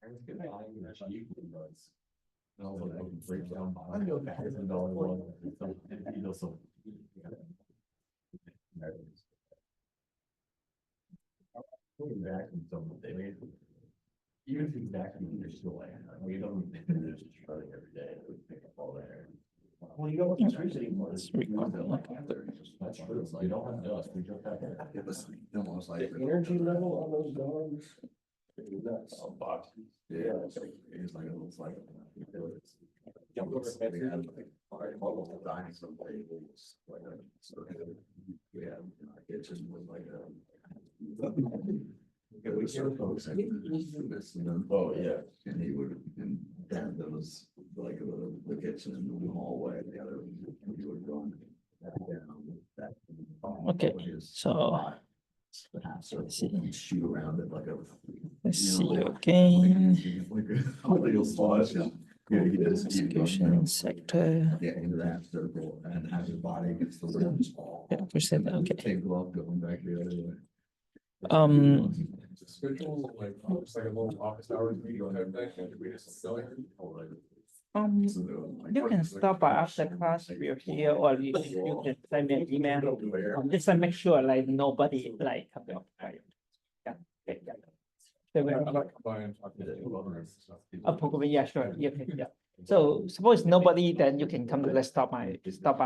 Even if he's vacuuming, you're still like, we don't, there's just running every day, we pick up all there. Well, you don't want to trees anymore. That's true, you don't have dust, we just have. It was almost like. The energy level on those dogs. That's a box. Yeah, it's like, it's like. Multiple dinosaur tables, like a, yeah, it just was like a. Yeah, we sort of folks. Oh, yeah. And he would, and that was like the kitchen and the hallway, the other, he would go on. Okay, so Let's see. Shoot around it like a. let's see again. Yeah, he does. Execution sector. Yeah, into that circle and have his body against the rim. Yeah, push that. Okay. Take glove going back the other way. Schedule like a little office hours meeting type thing, we just going. You can stop by after class if you're here, or you can send me an email. Just to make sure like nobody like have the opportunity. Yeah. Okay, yeah. So I'd like to come by and talk to the owners and stuff. yeah, sure. Yeah, okay, yeah. So suppose nobody, then you can come to stop by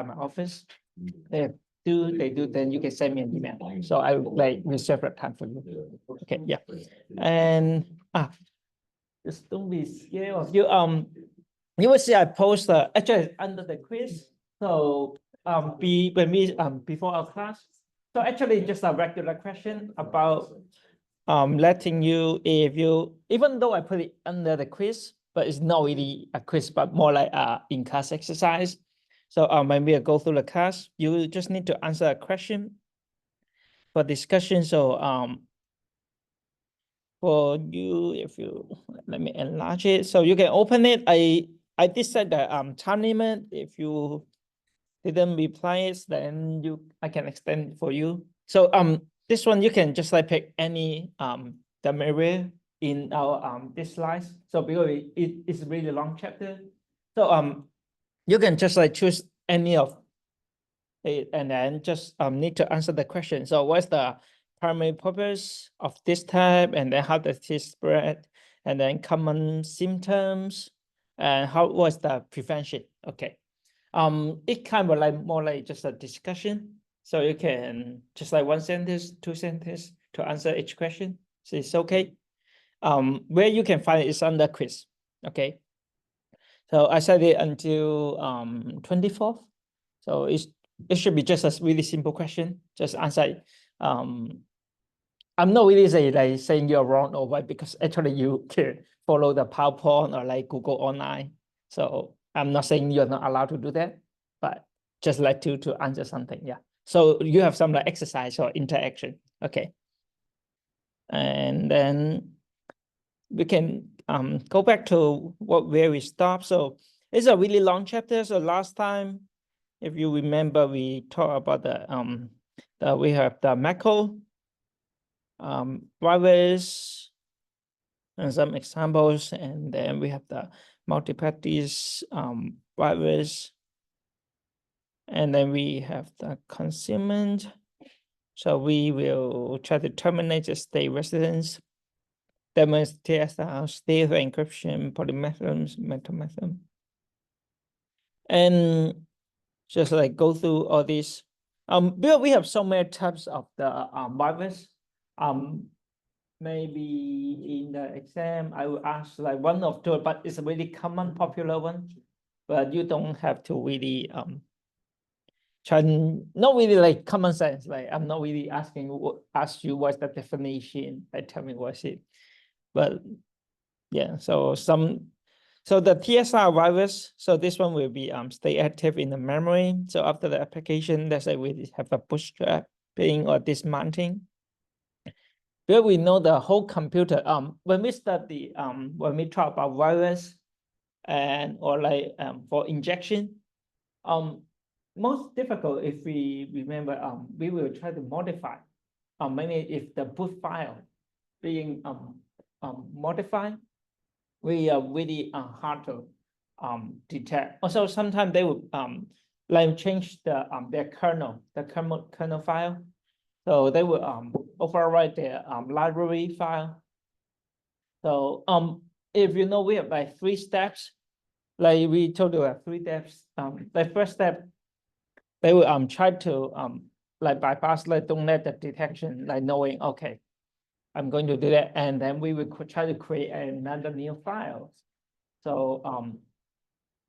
my office. If they do, then you can send me an email. So I will like reserve that time for you. Okay, yeah. And just don't be scared of you. You will see I post actually under the quiz. So before our class. So actually just a regular question about letting you, if you, even though I put it under the quiz, but it's not really a quiz, but more like in-class exercise. So when we go through the class, you just need to answer a question for discussion. So for you, if you let me enlarge it, so you can open it. I did set the time limit. If you didn't reply it, then I can extend for you. So this one you can just like pick any the area in our this slides. So because it's a really long chapter, so you can just like choose any of it and then just need to answer the question. So what's the primary purpose of this type, and then how does it spread, and then common symptoms, and how was the prevention? Okay. It kind of like more like just a discussion. So you can just like 1 sentence, 2 sentences to answer each question. So it's okay. Where you can find it is under quiz. Okay. So I set it until 24th. So it should be just a really simple question. Just answer it. I'm not really saying you're wrong or right, because actually you can follow the PowerPoint or like Google online. So I'm not saying you're not allowed to do that, but just like to answer something. Yeah. So you have some like exercise or interaction. Okay. And then we can go back to where we stopped. So it's a really long chapter. So last time, if you remember, we talked about we have the macro virus and some examples, and then we have the multiparties virus, and then we have the concealment. So we will try to terminate the state residence, demonstrate state encryption, polymorphism, metamorphism, and just like go through all these. Because we have so many types of the virus. Maybe in the exam I will ask like 1 or 2, but it's a really common popular one. But you don't have to really try, not really like common sense. Like I'm not really ask you what's the definition. Like tell me what's it. But yeah, so the TSR virus, so this one will be stay active in the memory. So after the application, let's say we have a bootstrapping or dismounting. Where we know the whole computer, when we study, when we talk about virus and or like for injection, most difficult if we remember, we will try to modify. Maybe if the boot file being modified, we are really hard to detect. Also, sometimes they would like change the their kernel file. So they will overwrite their library file. So if you know, we have like 3 steps. Like we told you, 3 steps. The first step, they will try to like bypass, like don't let the detection, like knowing, okay, I'm going to do that, and then we will try to create another new file. So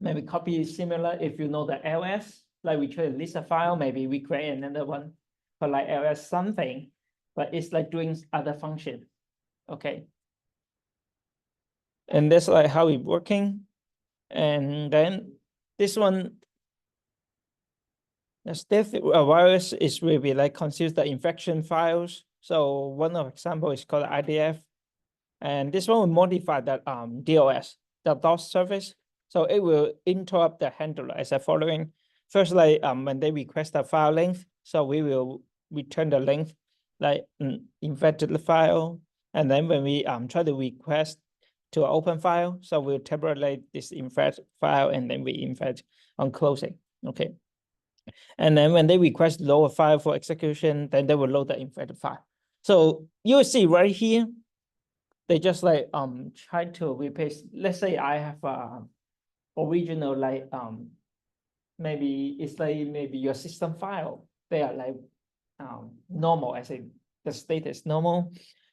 maybe copy similar. If you know the ls, like we try to list a file, maybe we create another one for like ls something, but it's like doing other function. Okay. And that's like how it's working. And then this one, the step virus is really like conceals the infection files. So one of example is called IDF. And this one will modify that DOS, the DOS service. So it will interrupt the handler as a following. First, like when they request a file length, so we will return the length, like infected file. And then when we try to request to open file, so we'll temporarily this infect file, and then we infect on closing. Okay. And then when they request load a file for execution, then they will load the infected file. So you will see right here, they just like try to replace. Let's say I have original like maybe it's like maybe your system file. They are like normal, as in the state is normal.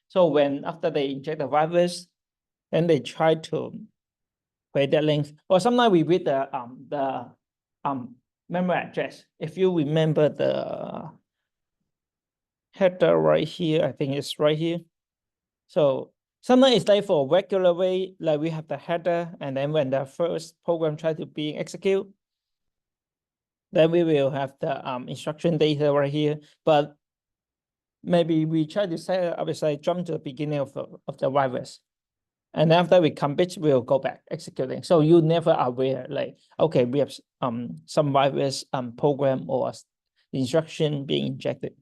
So when after they inject the virus, then they try to create that link. Or sometimes we read the memory address. If you remember the header right here, I think it's right here. So sometimes it's like for regular way, like we have the header, and then when the first program try to be execute, then we will have the instruction data right here. But maybe we try to set up as I jump to the beginning of the virus. And after we complete, we'll go back executing. So you never are aware, like, okay, we have some virus program or instruction being injected.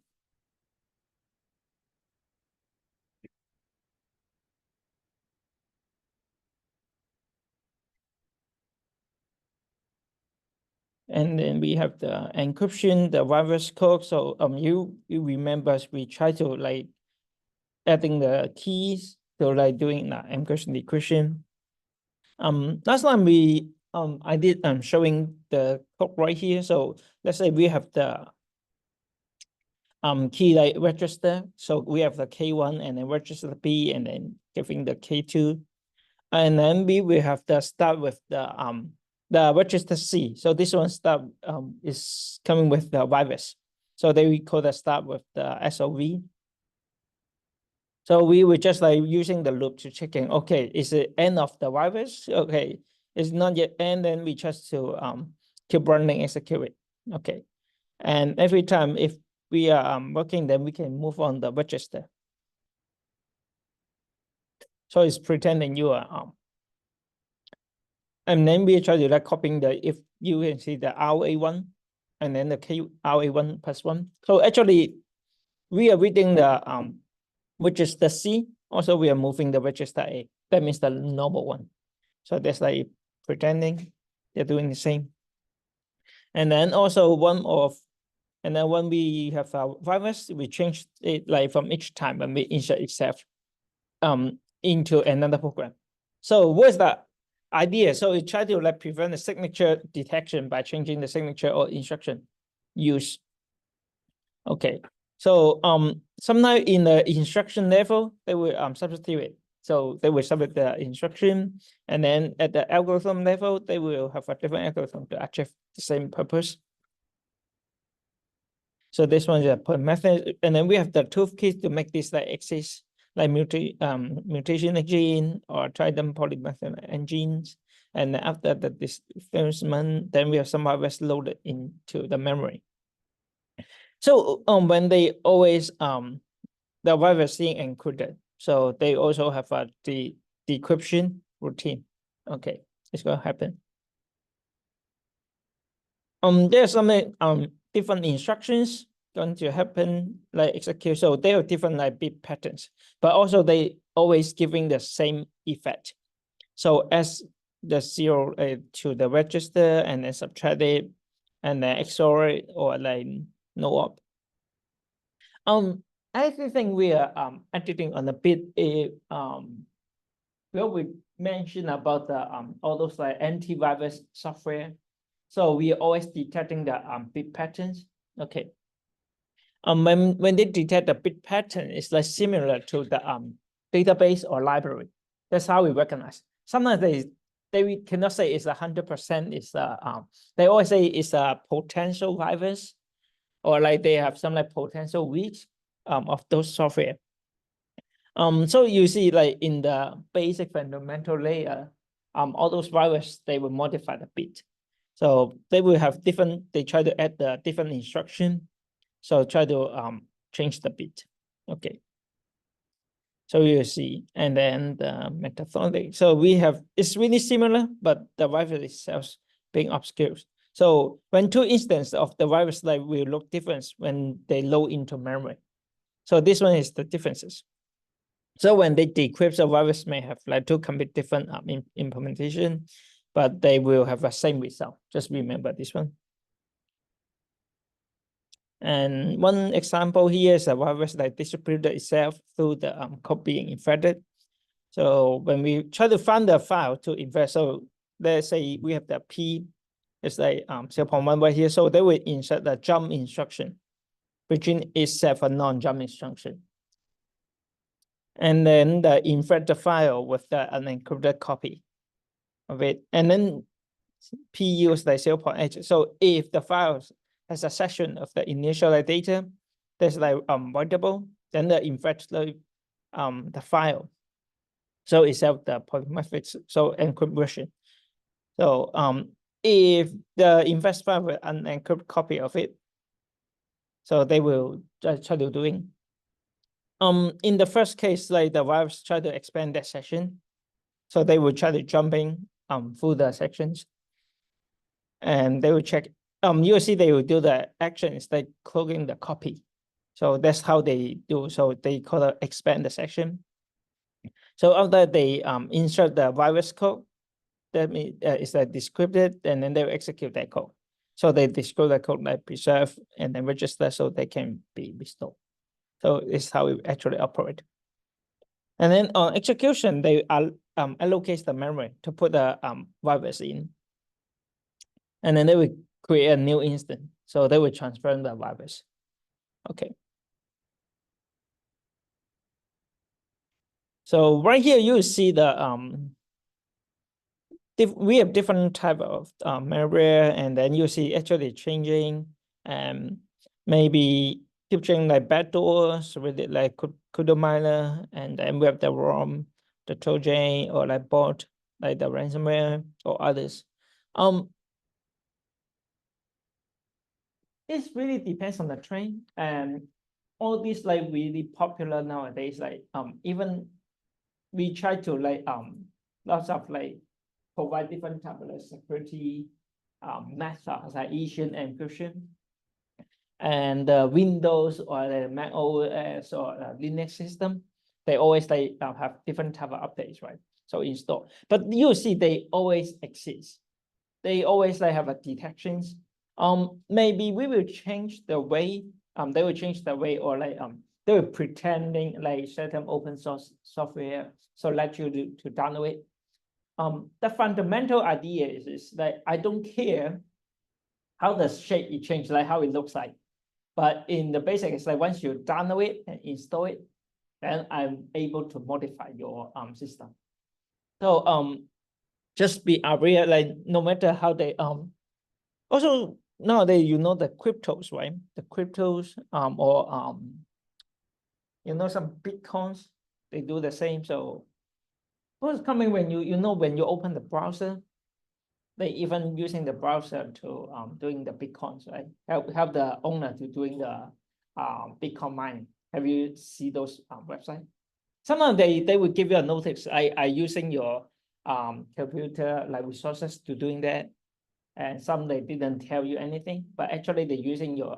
And then we have the encryption, the virus code. So you remember we try to like adding the keys to like doing the encryption decryption. Last time we I did showing the code right here. So let's say we have the key like register. So we have the K1 and then register B, and then giving the K2. And then we will have the start with the register C. So this one start is coming with the virus. So they will call the start with the SOV. So we were just like using the loop to checking, okay, is it end of the virus? Okay, it's not yet end, then we just to keep running, execute it. Okay. And every time if we are working, then we can move on the register. So it's pretending you are and then we try to like copying the, if you can see the RA1 and then the RA1 plus 1. So actually we are reading the register C. Also we are moving the register A. That means the normal one. So that's like pretending they're doing the same. And then also and then when we have our virus, we change it like from each time when we insert itself into another program. So what's the idea? So it try to like prevent the signature detection by changing the signature or instruction use. Okay. So sometimes in the instruction level, they will substitute it. So they will submit the instruction, and then at the algorithm level, they will have a different algorithm to achieve the same purpose. So this one is a per method, and then we have the toolkit to make this like exist, like mutation gene or trident polymethylation engines. And after the displacement, then we have some virus loaded into the memory. So when they always the virus being encrypted, so they also have a decryption routine. Okay, it's gonna happen. There's some different instructions going to happen like execute. So they have different like bit patterns, but also they always giving the same effect. So as the 0 to the register and then subtract it and then XOR it or like no op. Everything we are editing on the bit is well, we mentioned about the all those like antivirus software. So we are always detecting the bit patterns. Okay. When they detect the bit pattern, it's like similar to the database or library. That's how we recognize. Sometimes they cannot say it's 100%. It's they always say it's a potential virus, or like they have some like potential weeks of those software. So you see like in the basic fundamental layer, all those viruses, they will modify the bit. So they will have different, they try to add the different instruction. So try to change the bit. Okay. So you see, and then the methodology. So we have, it's really similar, but the virus itself being obscure. So when two instances of the virus like will look different when they load into memory. So this one is the differences. So when they decrypt, the virus may have like two complete different implementation, but they will have the same result. Just remember this one. And one example here is a virus that distributed itself through the code being infected. So when we try to find the file to infect, so let's say we have the P, it's like 0.1 right here. So they will insert the jump instruction between itself and non-jump instruction. And then the infect the file with the unencrypted copy of it. And then P use like 0.8. So if the file has a section of the initial data that's like writable, then the infect the file. So it's out the polymorphic, so encrypt version. So if the infect file with an unencrypted copy of it, so they will try to doing. In the first case, like the virus try to expand that section, so they will try to jumping through the sections, and they will check. You'll see they will do the actions like cloaking the copy. So that's how they do. So they call it expand the section. So after they insert the virus code, that means it's like descripted, and then they will execute that code. So they describe the code like preserve and then register so they can be restored. So it's how we actually operate. And then on execution, they allocate the memory to put the virus in. And then they will create a new instance. So they will transfer the virus. Okay. So right here, you see the we have different type of malware, and then you see actually changing and maybe capturing like backdoors with it like kudo miner, and then we have the ROM, the Trojan, or like bot, like the ransomware or others. It really depends on the trend, and all these like really popular nowadays. Like even we try to like lots of like provide different type of security methods like Asian encryption, and Windows or the Mac OS or Linux system. They always like have different type of updates, right? So install, but you see they always exist. They always like have a detections. Maybe we will change the way. They will change the way, or like they were pretending like certain open source software, so let you to download it. The fundamental idea is that I don't care how the shape it changes, like how it looks like. But in the basic, it's like once you download it and install it, then I'm able to modify your system. So just be aware, like no matter how they also nowadays you know the cryptos, right? The cryptos or you know some bitcoins, they do the same. So what's coming when you know when you open the browser, they even using the browser to doing the bitcoins, right? Help the owner to doing the bitcoin mining. Have you see those websites? Sometimes they will give you a notice. I using your computer like resources to doing that, and some they didn't tell you anything, but actually they're using your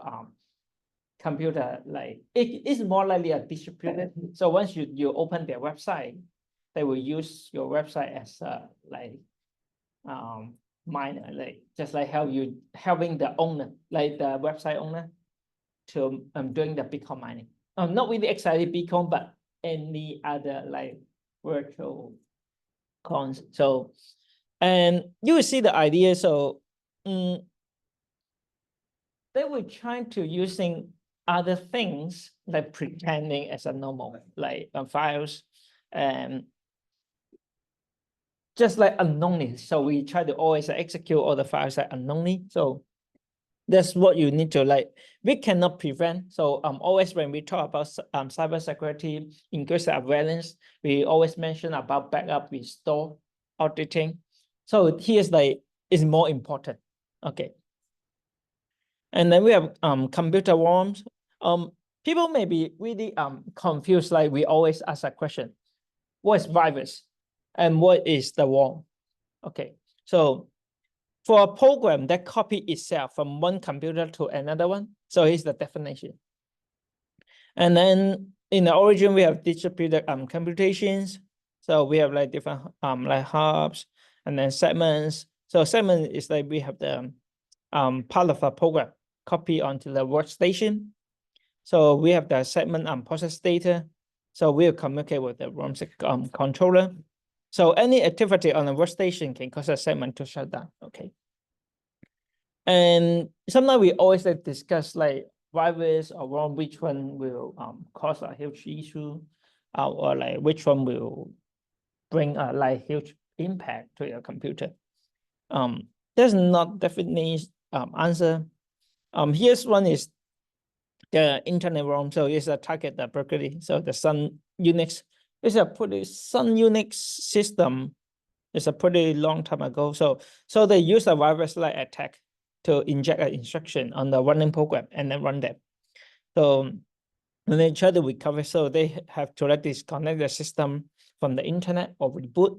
computer like it is more likely a distributed. So once you open their website, they will use your website as a miner, like just like how you helping the owner, like the website owner, to doing the Bitcoin mining. Not really exactly Bitcoin, but any other like virtual coins. So, and you will see the idea. So, they were trying to using other things like pretending as a normal, like files, and just like unknownly. So we try to always execute all the files like unknownly. So that's what you need to like. We cannot prevent. So always when we talk about cybersecurity, increase the awareness, we always mention about backup, restore, auditing. So here's like is more important. Okay. And then we have computer worms. People may be really confused. Like we always ask a question: what is virus, and what is the worm? Okay, so for a program that copy itself from one computer to another one, so here's the definition. And then in the origin, we have distributed computations. So we have like different like hubs and then segments. So segment is like we have the part of a program copy onto the workstation. So we have the segment process data. So we'll communicate with the ROM controller. So any activity on the workstation can cause a segment to shut down. Okay. And sometimes we always like discuss like virus or ROM, which one will cause a huge issue, or like which one will bring a like huge impact to your computer. There's not definitely answer. Here's one is the internet ROM. So it's a target the Berkeley. So the Sun Unix is a pretty Sun Unix system. It's a pretty long time ago. So they use a virus like attack to inject an instruction on the running program and then run them. So when they try to recover, so they have to like disconnect the system from the internet or reboot.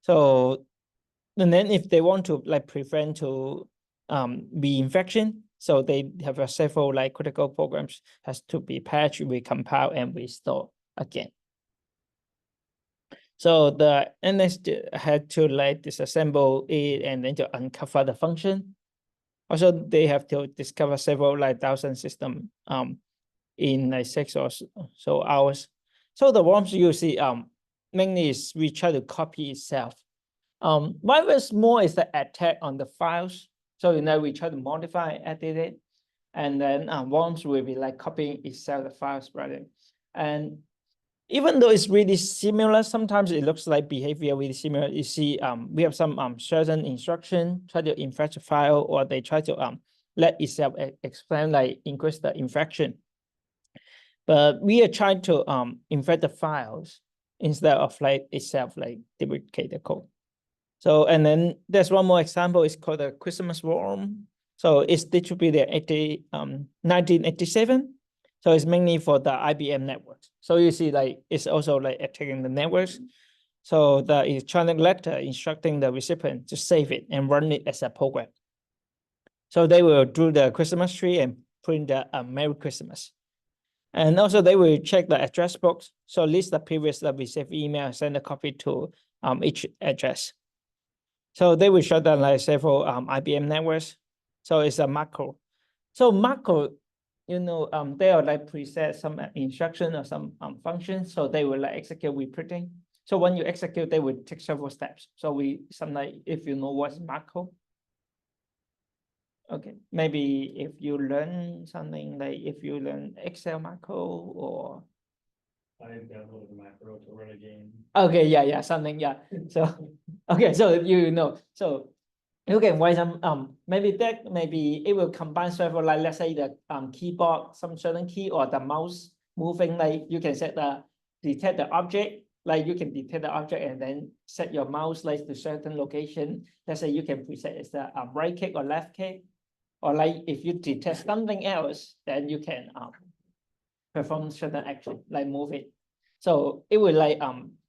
So and then if they want to like prevent to reinfection, so they have a several like critical programs has to be patched, recompile, and restore again. So the NS had to like disassemble it and then to uncover the function. Also, they have to discover several like thousand system in like 6 or so hours. So the worms you see mainly is we try to copy itself. Virus more is the attack on the files. So we try to modify, edit it, and then worms will be like copying itself the files, rather. And even though it's really similar, sometimes it looks like behavior really similar. You see, we have some certain instruction try to infect the file, or they try to let itself explain like increase the infection. But we are trying to infect the files instead of like itself like duplicate the code. So and then there's one more example. It's called the Christmas worm. So it's distributed 1987. So it's mainly for the IBM networks. So you see like it's also like attacking the networks. So the electronic letter instructing the recipient to save it and run it as a program. So they will do the Christmas tree and print the Merry Christmas. And also they will check the address books. So list the previous received email and send a copy to each address. So they will shut down like several IBM networks. So it's a macro. So macro, they are like preset some instruction or some function. So they will like execute reprinting. So when you execute, they will take several steps. So we sometimes, if you know what's macro. Okay, maybe if you learn something like if you learn Excel macro or I downloaded the macro to run a game. okay, yeah, something, yeah. So okay, so so you can write some maybe it will combine several like let's say the keyboard, some certain key or the mouse moving, like you can set the detect the object, like you can detect the object and then set your mouse like to certain location. Let's say you can preset it's the right click or left click, or like if you detect something else, then you can perform certain action like move it. So it will like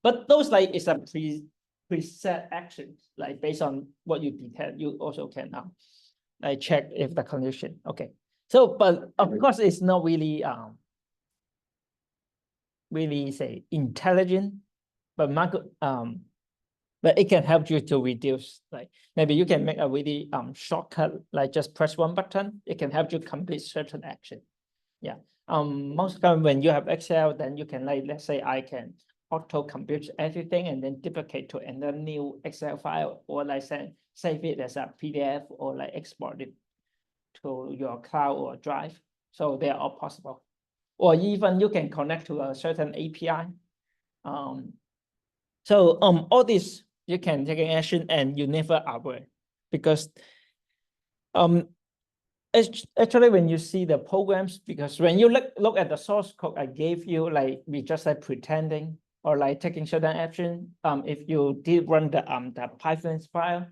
but those like is a preset actions, like based on what you detect, you also can like check if the condition. Okay. So but of course it's not really really say intelligent. but but it can help you to reduce, like maybe you can make a really shortcut, like just press one button. It can help you complete certain action. Yeah. Most of the time when you have Excel, then you can, like, let's say I can auto compute everything and then duplicate to another new Excel file, or like save it as a PDF, or like export it to your cloud or drive. So they are all possible. Or even you can connect to a certain API. So all this you can take an action and you never aware, because actually when you see the programs, because when you look at the source code I gave you, like we just like pretending or like taking certain action, if you did run the Python file,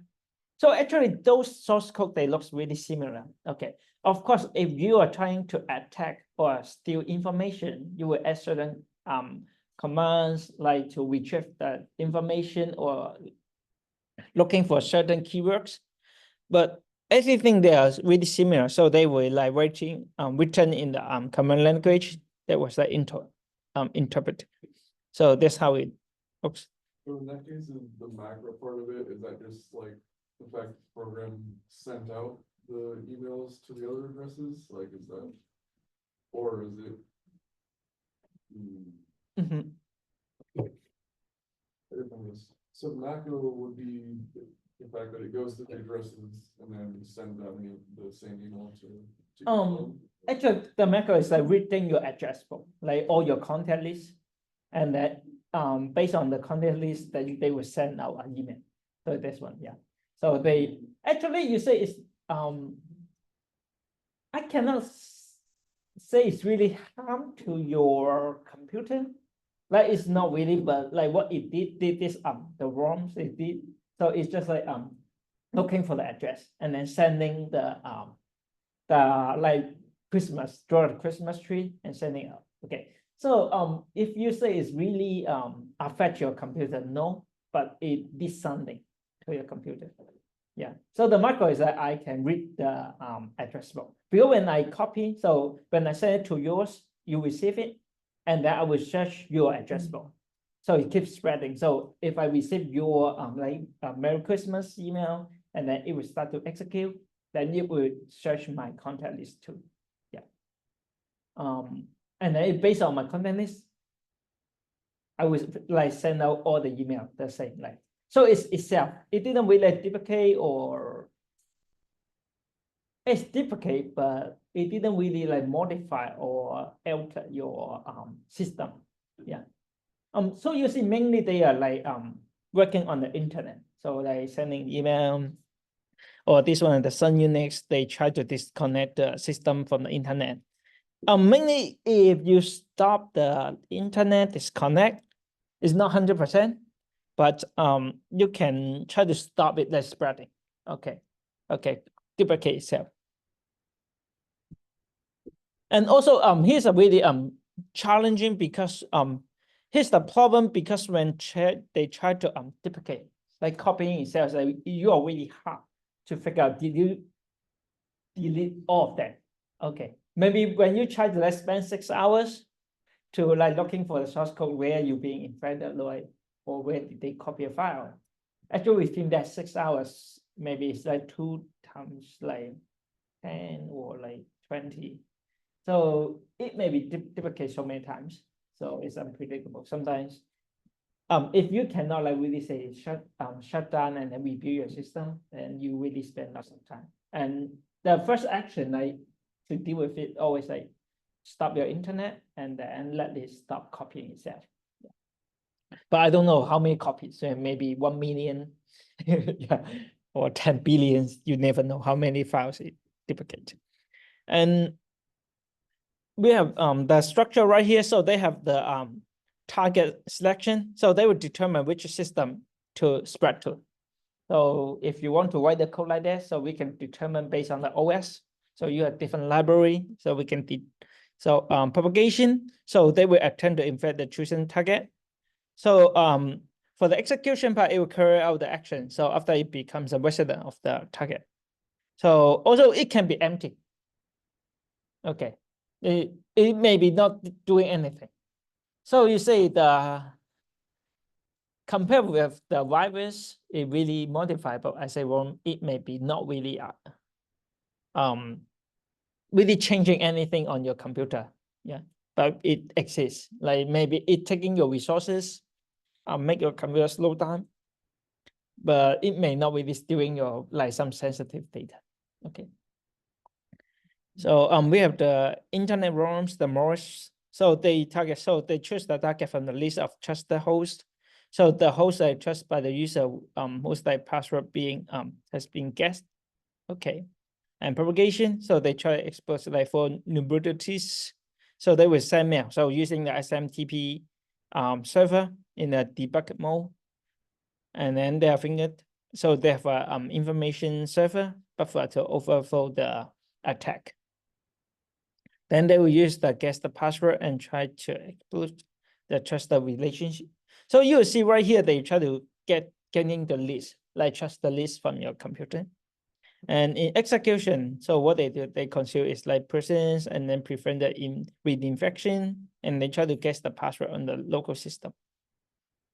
so actually those source code, they look really similar. Okay, of course, if you are trying to attack or steal information, you will add certain commands like to retrieve the information or looking for certain keywords, but everything they are really similar. So they were like written in the common language that was like interpreted. So that's how it looks. So in that case, is the macro part of it, is that just like the fact the program sent out the emails to the other addresses? Like, is that, or is it? Mhm. So macro would be the fact that it goes to the addresses and then sends out the same email to your phone? Actually, the macro is like reading your address book, like all your contact list, and that based on the contact list that they will send out an email. So this one, yeah. So they actually, you say it's I cannot say it's really harm to your computer. Like it's not really, but like what it did this the ROMs it did. So it's just like looking for the address and then sending the like Christmas, draw a Christmas tree and sending out. Okay. So if you say it's really affect your computer, no, but it did something to your computer. Yeah. So the macro is that I can read the address book. Because when I copy, so when I send it to yours, you receive it, and then I will search your address book. So it keeps spreading. So if I receive your like Merry Christmas email, and then it will start to execute, then it will search my contact list too. Yeah. And then based on my contact list, I will like send out all the email the same, like, so it's itself. It didn't really duplicate, or it's duplicate, but it didn't really like modify or alter your system. Yeah. So you see, mainly they are like working on the internet. So like sending email, or this one, the Sun Unix, they try to disconnect the system from the internet. Mainly if you stop the internet disconnect, it's not 100%, but you can try to stop it like spreading. Okay, duplicate itself. And also here's a really challenging, because here's the problem, because when they try to duplicate, like copying itself, like you are really hard to figure out, did you delete all of that? Okay, maybe when you try to like spend 6 hours to like looking for the source code where you're being infected, like, or where did they copy a file, actually within that 6 hours, maybe it's like 2 times like 10 or like 20. So it may be duplicated so many times. So it's unpredictable. Sometimes if you cannot like really say shut down and then rebuild your system, then you really spend lots of time. And the first action, like to deal with it, always like stop your internet and then let it stop copying itself. Yeah. But I don't know how many copies, so maybe 1 million yeah, or 10 billions. You never know how many files it duplicates. And we have the structure right here. So they have the target selection. So they will determine which system to spread to. So if you want to write the code like that, so we can determine based on the OS. So you have different library. So we can propagation. So they will attempt to infect the chosen target. So for the execution part, it will carry out the action. So after it becomes a resident of the target. So also it can be empty. Okay. It may be not doing anything. So you say compared with the virus, it really modifiable as a ROM. It may be not really really changing anything on your computer. Yeah, but it exists. Like maybe it taking your resources, make your computer slow down, but it may not really stealing your like some sensitive data. Okay. So we have the internet ROMs, the MORS. So they choose the target from the list of trusted hosts. So the hosts are trusted by the user, whose like password being has been guessed. Okay. And propagation. So they try to expose like for vulnerabilities. So they will send mail. So using the SMTP server in a debug mode. And then they have it. So they have a information server buffer to overflow the attack. Then they will use the guess the password and try to exploit the trusted relationship. So you will see right here, they try to getting the list, like trust the list from your computer. And in execution, so what they do, they conceal is like persons and then prevent the reinfection, and they try to guess the password on the local system.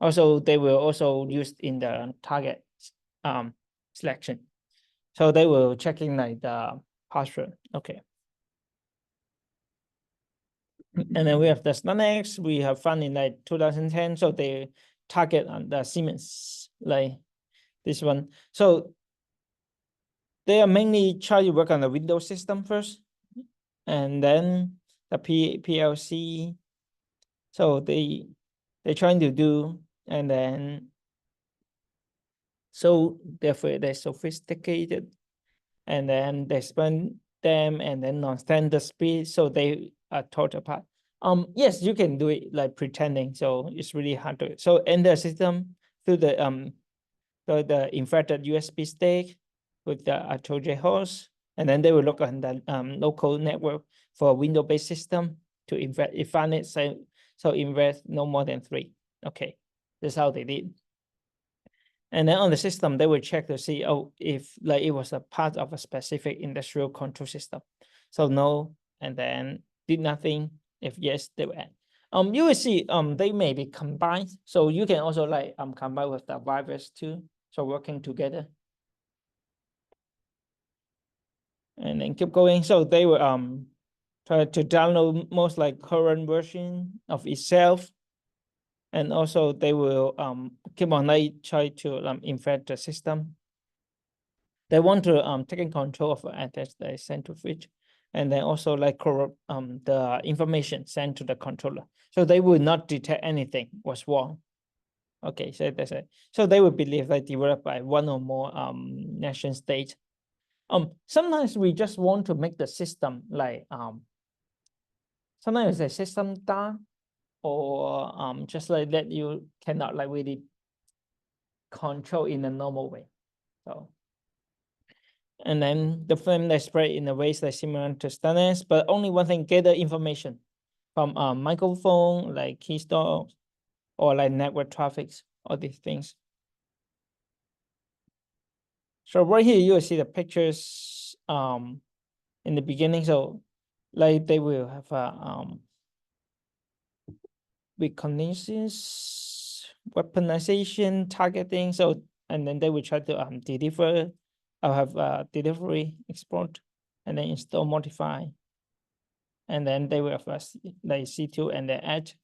Also, they will also use in the target selection. So they will checking like the password. Okay. And then we have the Stanex. We have found in like 2010. So they target on the Siemens, like this one. So they are mainly try to work on the Windows system first, and then the PLC. So they're trying to do, and then so therefore they're sophisticated, and then they spend them and then non-standard speed. So they are taught apart. Yes, you can do it like pretending. So it's really hard to. So in the system through the infected USB stick with the Trojan horse, and then they will look on the local network for a Windows-based system to invest. If find it, so invest no more than 3. Okay, that's how they did. And then on the system, they will check to see, oh, if like it was a part of a specific industrial control system. So no, and then did nothing. If yes, they will end. You will see they may be combined. So you can also like combine with the virus too. So working together. And then keep going. So they will try to download most like current version of itself. And also they will keep on like try to infect the system. They want to take control of assets they sent to Fitch, and then also like corrupt the information sent to the controller. So they will not detect anything was wrong. Okay, so that's it. So they will believe that developed by one or more nation states. Sometimes we just want to make the system like sometimes the system down, or just like that you cannot like really control in a normal way. So and then the film they spread in a ways that similar to Stanis, but only one thing, gather information from a microphone, like keystone, or like network traffics, all these things. So right here, you will see the pictures in the beginning. So like they will have a reconnaissance, weaponization, targeting. So and then they will try to deliver. I'll have delivery, export, and then install, modify. And then they will have like C2 and then edge.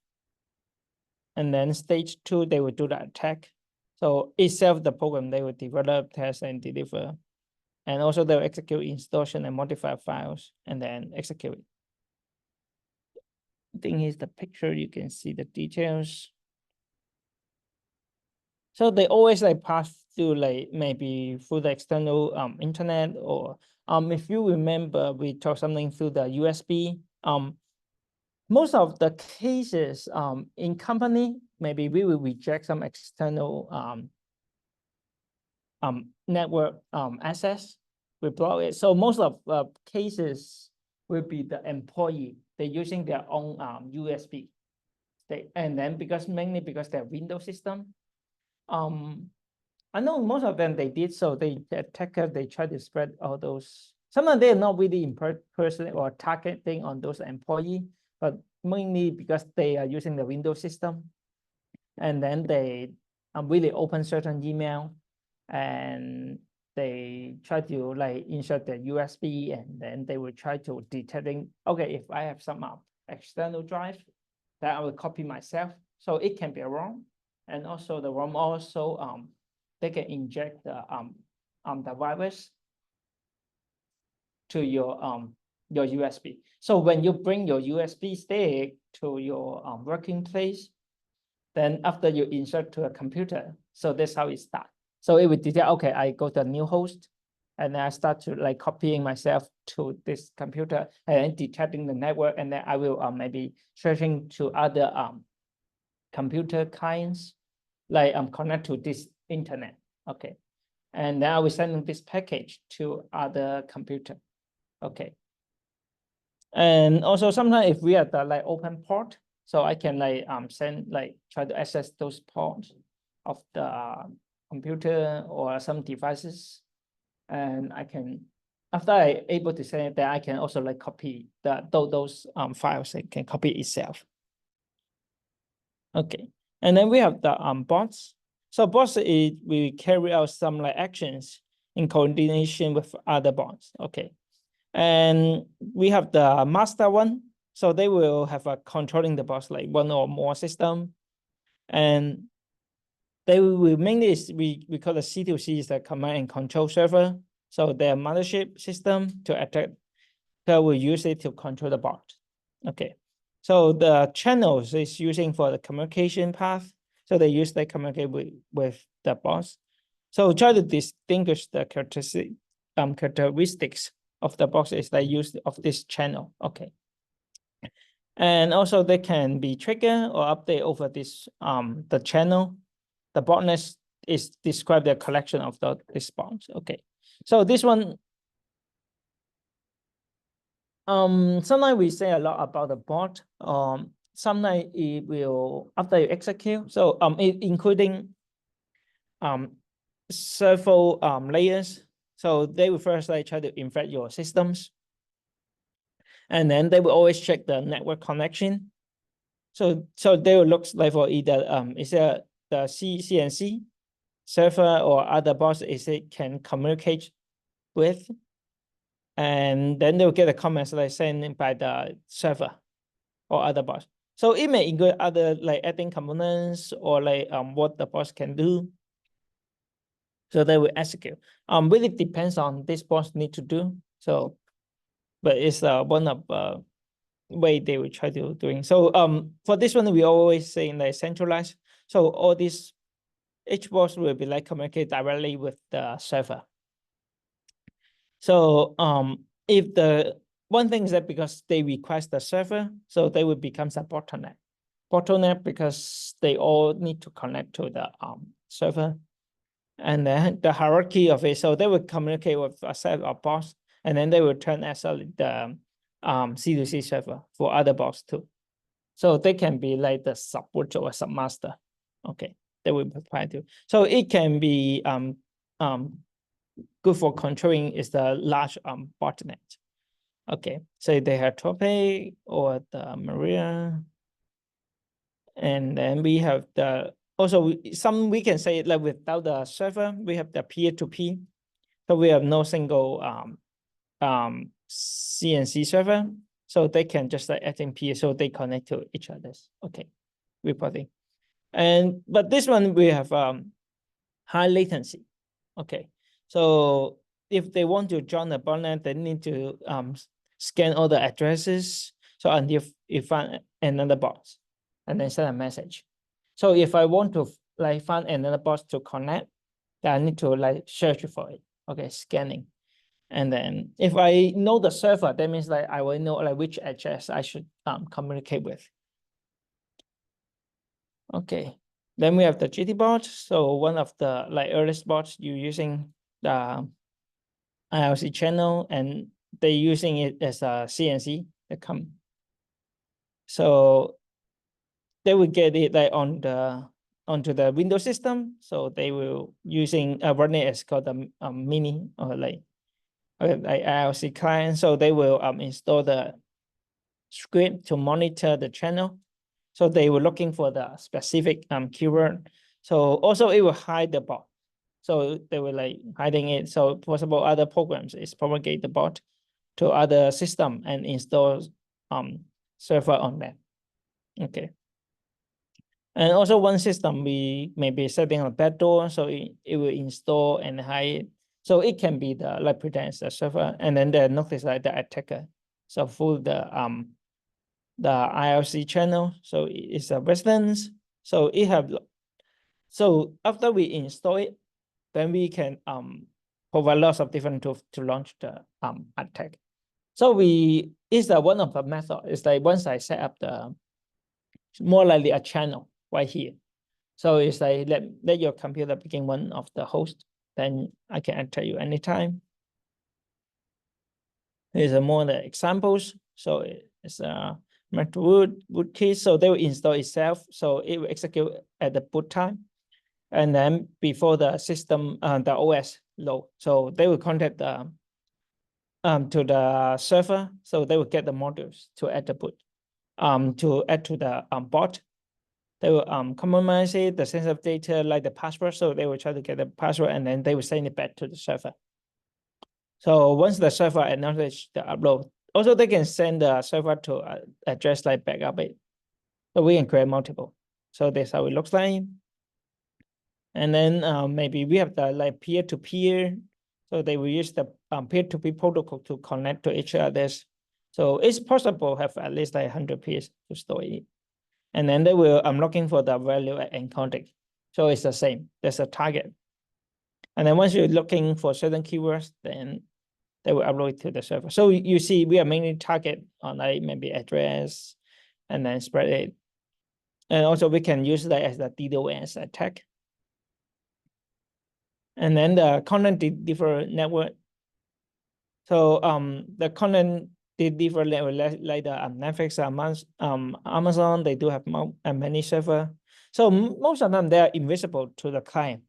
And then stage 2, they will do the attack. So itself, the program, they will develop, test, and deliver. And also they will execute installation and modify files and then execute it. The thing is the picture, you can see the details. So they always like pass through like maybe through the external internet, or if you remember, we talked something through the USB. Most of the cases in company, maybe we will reject some external network access. We block it. So most of the cases will be the employee. They're using their own USB. And then mainly because they're Windows system. I know most of them they did so. The attacker, they try to spread all those. Sometimes they're not really in person or targeting on those employee, but mainly because they are using the Windows system. And then they really open certain email, and they try to like insert the USB, and then they will try to detecting, okay, if I have some external drive, that I will copy myself. So it can be wrong. And also the ROM also they can inject the virus to your USB. So when you bring your USB stick to your working place, then after you insert to a computer, so that's how it starts. So it will detect, okay, I go to a new host, and then I start to like copying myself to this computer and then detecting the network, and then I will maybe searching to other computer clients, like connect to this internet, okay, and then I will send this package to other computer, okay. And also sometimes if we have the like open port, so I can like send like try to access those ports of the computer or some devices, and I can, after I able to send it, then I can also like copy those files. It can copy itself. Okay, and then we have the bots. So bots is we carry out some like actions in coordination with other bots. Okay, and we have the master one. So they will have a controlling the bots like one or more system, and they will mainly is we call the C2C is the command and control server. So their mothership system to attack, so we use it to control the bot. Okay, so the channels is using for the communication path. So they use they communicate with the bots. So try to distinguish the characteristics of the box is the use of this channel. Okay. And also they can be triggered or update over this the channel. The botnet is describe the collection of the response. Okay. So this one, sometimes we say a lot about the bot. Sometimes it will after you execute. So including several layers. So they will first like try to infect your systems, and then they will always check the network connection. So they will look like for either is it the CNC server or other bots is it can communicate with, and then they will get the comments like sent by the server or other bots. So it may include other like adding components or like what the bots can do. So they will execute. Really depends on this boss need to do. So, but it's one of way they will try to doing. So for this one, we always say like centralized. So all these each boss will be like communicate directly with the server. So if the one thing is that because they request the server, so they will become a bottleneck. Bottleneck because they all need to connect to the server. And then the hierarchy of it, so they will communicate with a set of bots, and then they will turn as the C2C server for other bots too. So they can be like the subroot or submaster. Okay, they will provide you. So it can be good for controlling is the large botnet. Okay, so they have Topic or the Maria, and then we have the also some we can say like without the server we have the peer-to-peer. So we have no single CNC server, so they can just like adding peer, so they connect to each other's. Okay, reporting. And but this one we have high latency. Okay, so if they want to join the botnet, they need to scan all the addresses. So until you find another box, and then send a message. So if I want to like find another box to connect, then I need to like search for it. Okay, scanning. And then if I know the server, that means like I will know like which address I should communicate with. Okay, then we have the GT bot. So one of the like earliest bots you using the IRC channel, and they using it as a CNC that come. So they will get it like onto the Windows system. So they will using run it as called the mini or like IRC client. So they will install the script to monitor the channel. So they were looking for the specific keyword. So also it will hide the bot. So they were like hiding it. So possible other programs is propagate the bot to other system and install server on that. Okay. And also one system we may be setting a backdoor, so it will install and hide. So it can be the like pretend it's the server, and then they notice like the attacker. So for the IRC channel, so it's a residence. So it have so after we install it, then we can provide lots of different tools to launch the attack. So it's one of the method. It's like once I set up the more likely a channel right here. So it's like let your computer begin one of the hosts, then I can enter you anytime. Here's a more the examples. So it's a root key. So they will install itself. So it will execute at the boot time. And then before the system, the OS load. So they will contact the to the server. So they will get the modules to add the boot, to add to the bot. They will compromise it, the sensitive data like the password. So they will try to get the password and then they will send it back to the server. So once the server acknowledges the upload, also they can send the server to address like backup it. So we can create multiple. So that's how it looks like. And then maybe we have the like peer-to-peer. So they will use the peer-to-peer protocol to connect to each other. So it's possible to have at least like 100 peers to store it. And then they will, I'm looking for the value at encoding. So it's the same, there's a target. And then once you're looking for certain keywords, then they will upload it to the server. So you see, we are mainly target on like maybe address and then spread it. And also we can use that as the DDoS attack. And then the content differ network. So the content differ level like the Netflix, Amazon, they do have many server. So most of them, they are invisible to the client.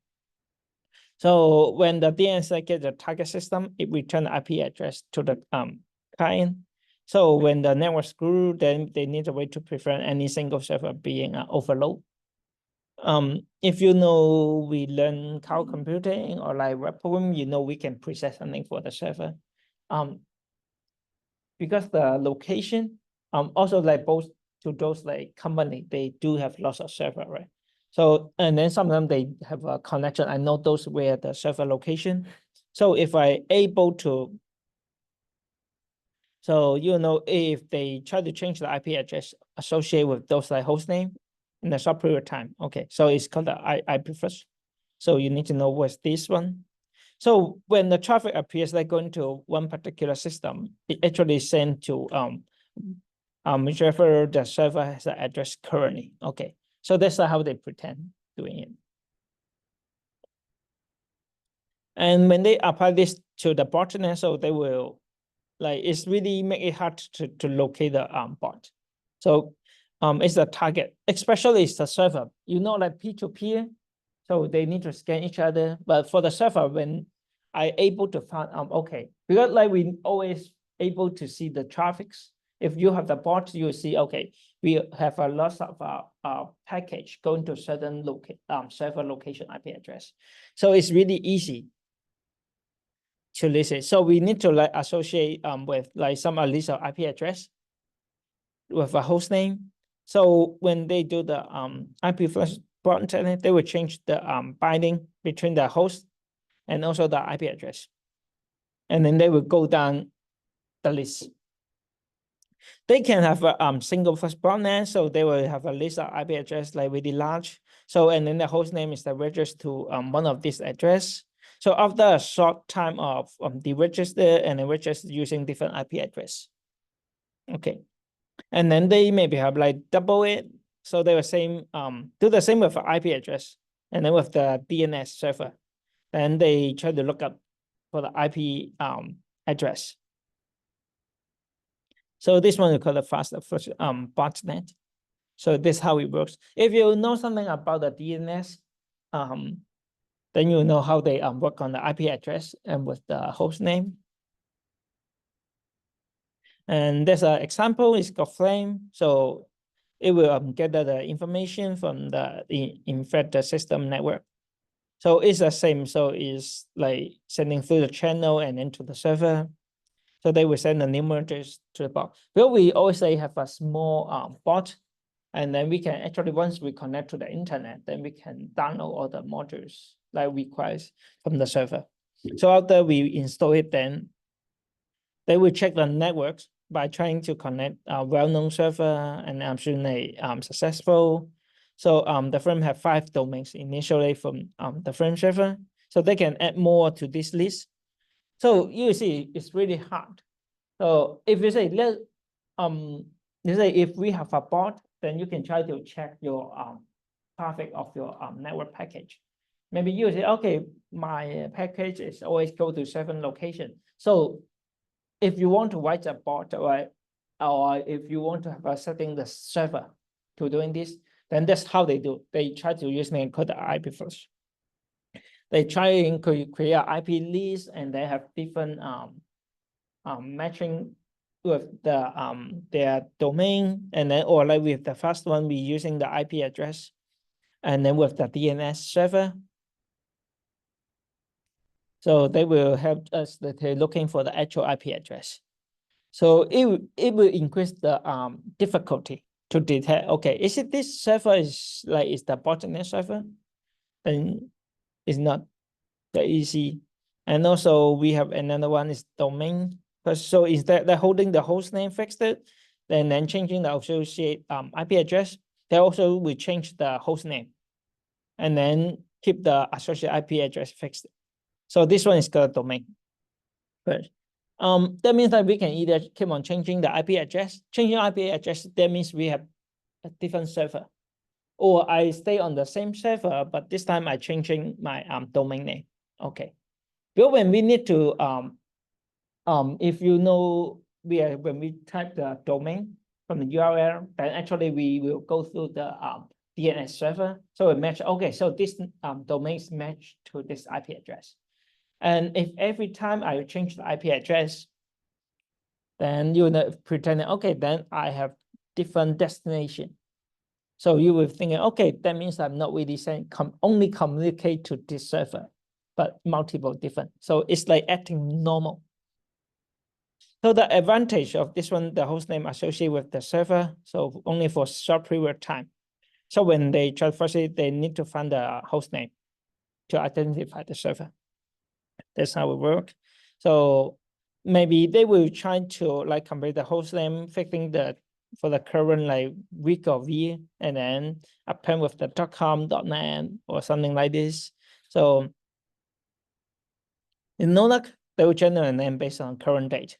So when the DNS gets the target system, it returns the IP address to the client. So when the network grew, then they need a way to prevent any single server being overload. If you know we learn cloud computing or like web program, you know we can preset something for the server. Because the location, also like both to those like company, they do have lots of server, right? So, and then some of them, they have a connection. I know those where the server location. So if I able to, so, you know, if they try to change the IP address associated with those like host name in a short period of time. Okay, so it's called the IP first. So you need to know what's this one. So when the traffic appears like going to one particular system, it actually sent to whichever the server has the address currently. Okay, so that's how they pretend doing it. And when they apply this to the botnet, so they will like it's really make it hard to locate the bot. So it's a target, especially it's the server. You know, like peer-to-peer, so they need to scan each other. But for the server, when I able to find okay, because like we always able to see the traffics. If you have the bot, you see okay, we have a lot of package going to certain server location IP address. So it's really easy to list it. So we need to like associate with like some a list of IP address with a host name. So when they do the IP flash button, they will change the binding between the host and also the IP address. And then they will go down the list. They can have a single first botnet, so they will have a list of IP address like really large. So and then the host name is the register to one of these address. So after a short time of deregister and then register using different IP address. Okay. And then they maybe have like double it. So they were same do the same with IP address and then with the DNS server. And they try to look up for the IP address. So this one we call the fast botnet. So this is how it works. If you know something about the DNS, then you know how they work on the IP address and with the host name. And there's an example, it's got Flame. So it will gather the information from in fact the system network. So it's the same. So it's like sending through the channel and then to the server. So they will send the new merges to the bot. But we always say have a small bot, and then we can actually, once we connect to the internet, then we can download all the modules like requires from the server. So after we install it, then they will check the networks by trying to connect a well-known server, and I'm sure they successful. So the firm have 5 domains initially from the firm server, so they can add more to this list. So you see, it's really hard. So if you say you say if we have a bot, then you can try to check your traffic of your network package. Maybe you say, okay, my package is always go to 7 locations. So if you want to write a bot, right, or if you want to have a setting the server to doing this, then that's how they do. They try to use and encode the IP first. They try to create an IP list, and they have different matching with the their domain, and then or like with the first one, we using the IP address, and then with the DNS server. So they will help us that they're looking for the actual IP address. So it will increase the difficulty to detect. Okay, is it this server is the botnet server? Then it's not that easy. And also we have another one is domain. So instead they're holding the host name fixed it, then changing the associate IP address, they also will change the host name and then keep the associate IP address fixed. So this one is called domain. But that means that we can either keep on changing the IP address. Changing IP address, that means we have a different server. Or I stay on the same server, but this time I changing my domain name. Okay. But when we need to if you know when we type the domain from the URL, then actually we will go through the DNS server. So it match, okay, so this domain is matched to this IP address. And if every time I change the IP address, then you know, pretending, okay, then I have different destination. So you will think, okay, that means I'm not really saying only communicate to this server, but multiple different. So it's like acting normal. So the advantage of this one, the host name associated with the server, so only for short period of time. So when they traverse it, they need to find the host name to identify the server. That's how it works. So maybe they will try to like compare the host name, fixing for the current like week or year, and then append with the .com, .net, or something like this. So in no luck, they will generate a name based on current date,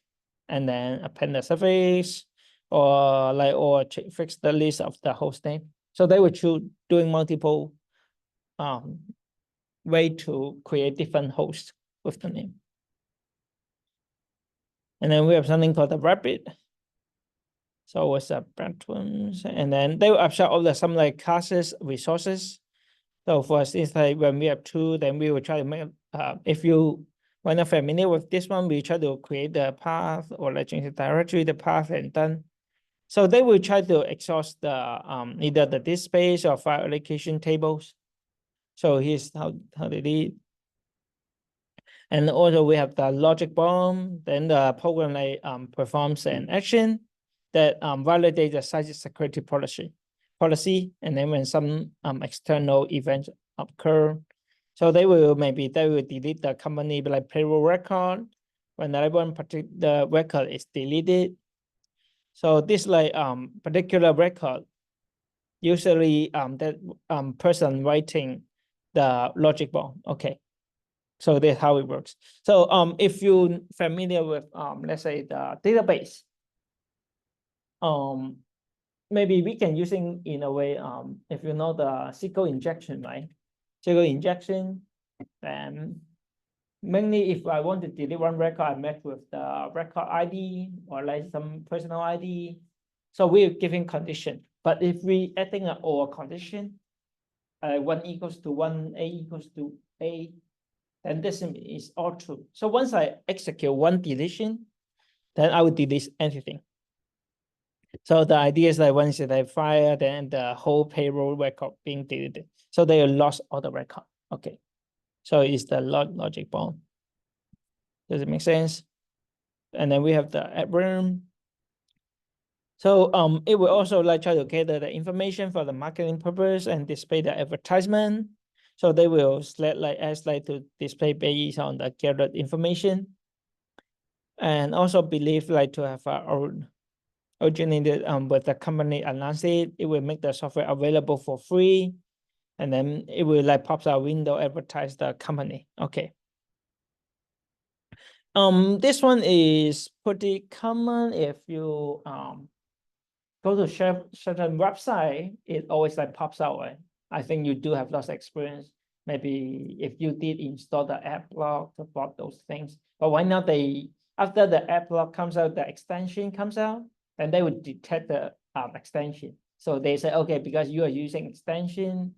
and then append the suffix or fix the list of the host name. So they will choose doing multiple way to create different hosts with the name. And then we have something called the rapid. So what's the platforms? And then they will abstract all the some like classes, resources. So for instance, like when we have 2, then we will try to make if you are not familiar with this one, we try to create the path or like change the directory, the path, and done. So they will try to exhaust the either the disk space or file allocation tables. So here's how they did. And also we have the logic bomb, then the program like performs an action that validates the site security policy, and then when some external events occur, so they will delete the company like payroll record when that one particular record is deleted. So this like particular record, usually that person writing the logic bomb. Okay. So that's how it works. So if you're familiar with let's say the database, maybe we can using in a way if you know the SQL injection, right? SQL injection, then mainly if I want to delete one record, I match with the record ID or like some personal ID. So we're giving condition. But if we adding an or condition, 1 equals to 1, A equals to A, then this is all true. So once I execute one deletion, then I will delete everything. So the idea is that once they fire, then the whole payroll record being deleted. So they lost all the record. Okay. So it's the logic bomb. Does it make sense? And then we have the app room. So it will also like try to gather the information for the marketing purpose and display the advertisement. So they will select like ask like to display based on the gathered information. And also believe like to have originated with the company announced it, it will make the software available for free. And then it will like pops out window advertise the company. Okay. This one is pretty common if you go to certain website, it always like pops out, right? I think you do have lots of experience. Maybe if you did install the app block to block those things, but why not after the app block comes out, the extension comes out, then they would detect the extension. So they say, okay, because you are using extension,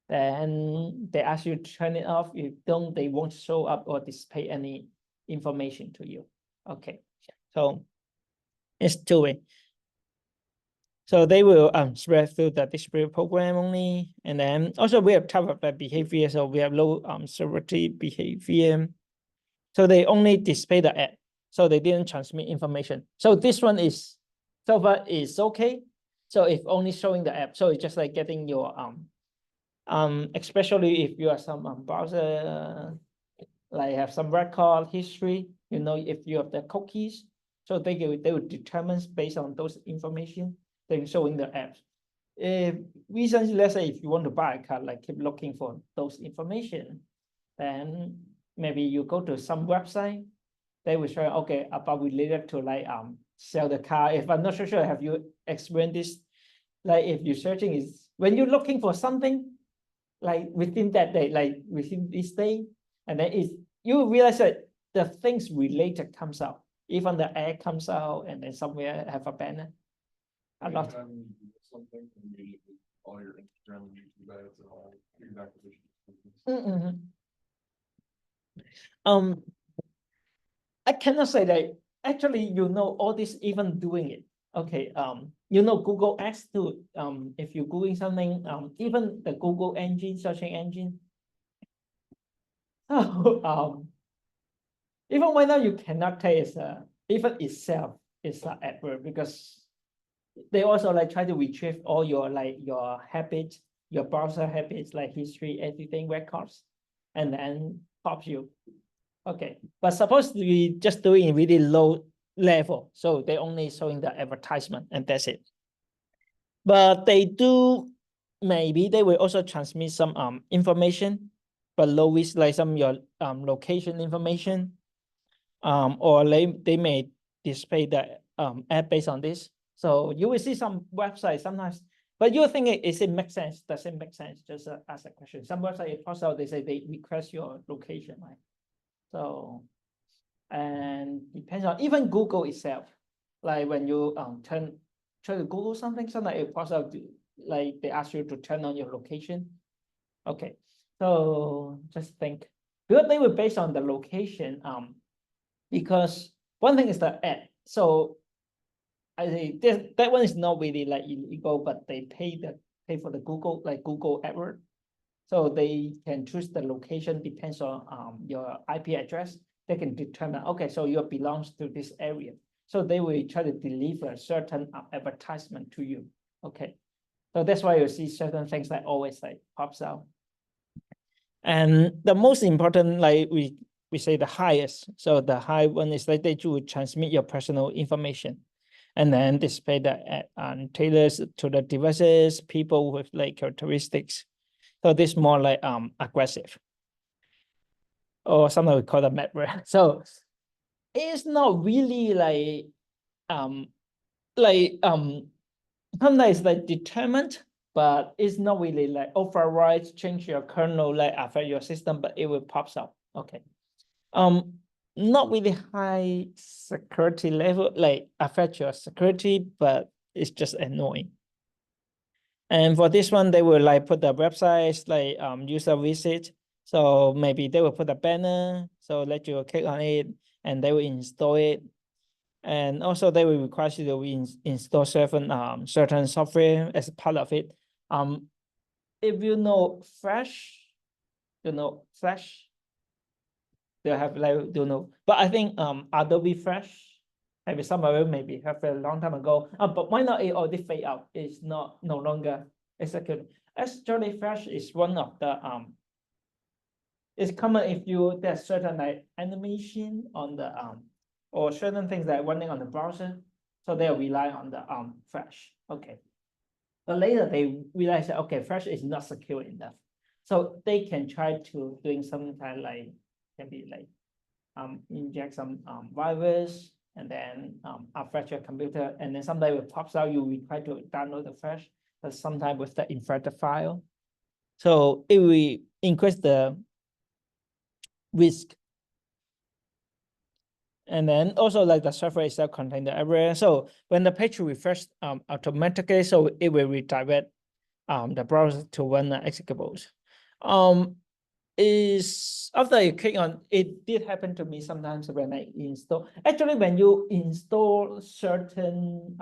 then they ask you to turn it off. If don't, they won't show up or display any information to you. Okay, so it's two-way. So they will spread through the display program only. And then also we have type of the behavior. So we have low severity behavior. So they only display the ad. So they didn't transmit information. So this one is so far is okay. So if only showing the app, so it's just like getting your especially if you are some browser like have some record history, you know, if you have the cookies, so they would determine based on those information, then showing the apps. Recently, let's say if you want to buy a car, like keep looking for those information, then maybe you go to some website, they will show, okay, about related to like sell the car. If I'm not so sure, have you experienced this? Like if you're searching is when you're looking for something, like within that day, like within this day, and then you realize that the things related comes out, even the ad comes out, and then somewhere have a banner. A lot. Something immediately, all your Instagram and YouTube ads and all your acquisitions. I cannot say that actually you know all this even doing it. Okay, you know Google Ads too. If you're Googling something, even the Google engine, searching engine. So even right now you cannot tell it's even itself is an adverb because they also like try to retrieve all your like your habits, your browser habits, like history, everything records, and then pops you. Okay, but suppose we just doing really low level, so they only showing the advertisement and that's it. But they do, maybe they will also transmit some information, but low risk, like some your location information, or they may display the ad based on this. So you will see some websites sometimes, but you think is it make sense? Does it make sense? Just ask a question. Some website it pops out, they say they request your location, right? So, and depends on even Google itself. Like when you try to Google something, sometimes it pops out like they ask you to turn on your location. Okay, so just think because they were based on the location. Because one thing is the ad. So I say that one is not really like illegal, but they pay for the Google like Google AdWords. So they can choose the location depends on your IP address. They can determine, okay, so you belongs to this area. So they will try to deliver a certain advertisement to you. Okay. So that's why you see certain things that always like pops out. And the most important, like we say the highest. So the high one is like they do transmit your personal information and then display the tailors to the devices, people with like characteristics. So this more like aggressive. Or sometimes we call them malware. So it's not really like sometimes like determined, but it's not really like override, change your kernel, like affect your system, but it will pops up. Okay. Not really high security level, like affect your security, but it's just annoying. And for this one, they will like put the websites like user visit. So maybe they will put a banner, so let you click on it and they will install it. And also they will require you to install certain software as part of it. If you know Flash, Flash, they have like don't know, but I think Adobe Flash, maybe some of it maybe have a long time ago. But why not it already fade out? It's no longer executed. Actually, Flash is one of the it's common if there's certain like animation on the or certain things that are running on the browser, so they'll rely on the Flash. Okay. But later they realize that okay, Flash is not secure enough. So they can try to doing some kind of like can be like inject some virus and then affect your computer, and then sometimes it pops out, you try to download the Flash, but sometimes with the infected file. So it will increase the risk. And then also like the software itself contain the error. So when the page refresh automatically, so it will redirect the browser to run the executables. Is after you click on it, did happen to me sometimes when I install. Actually, when you install certain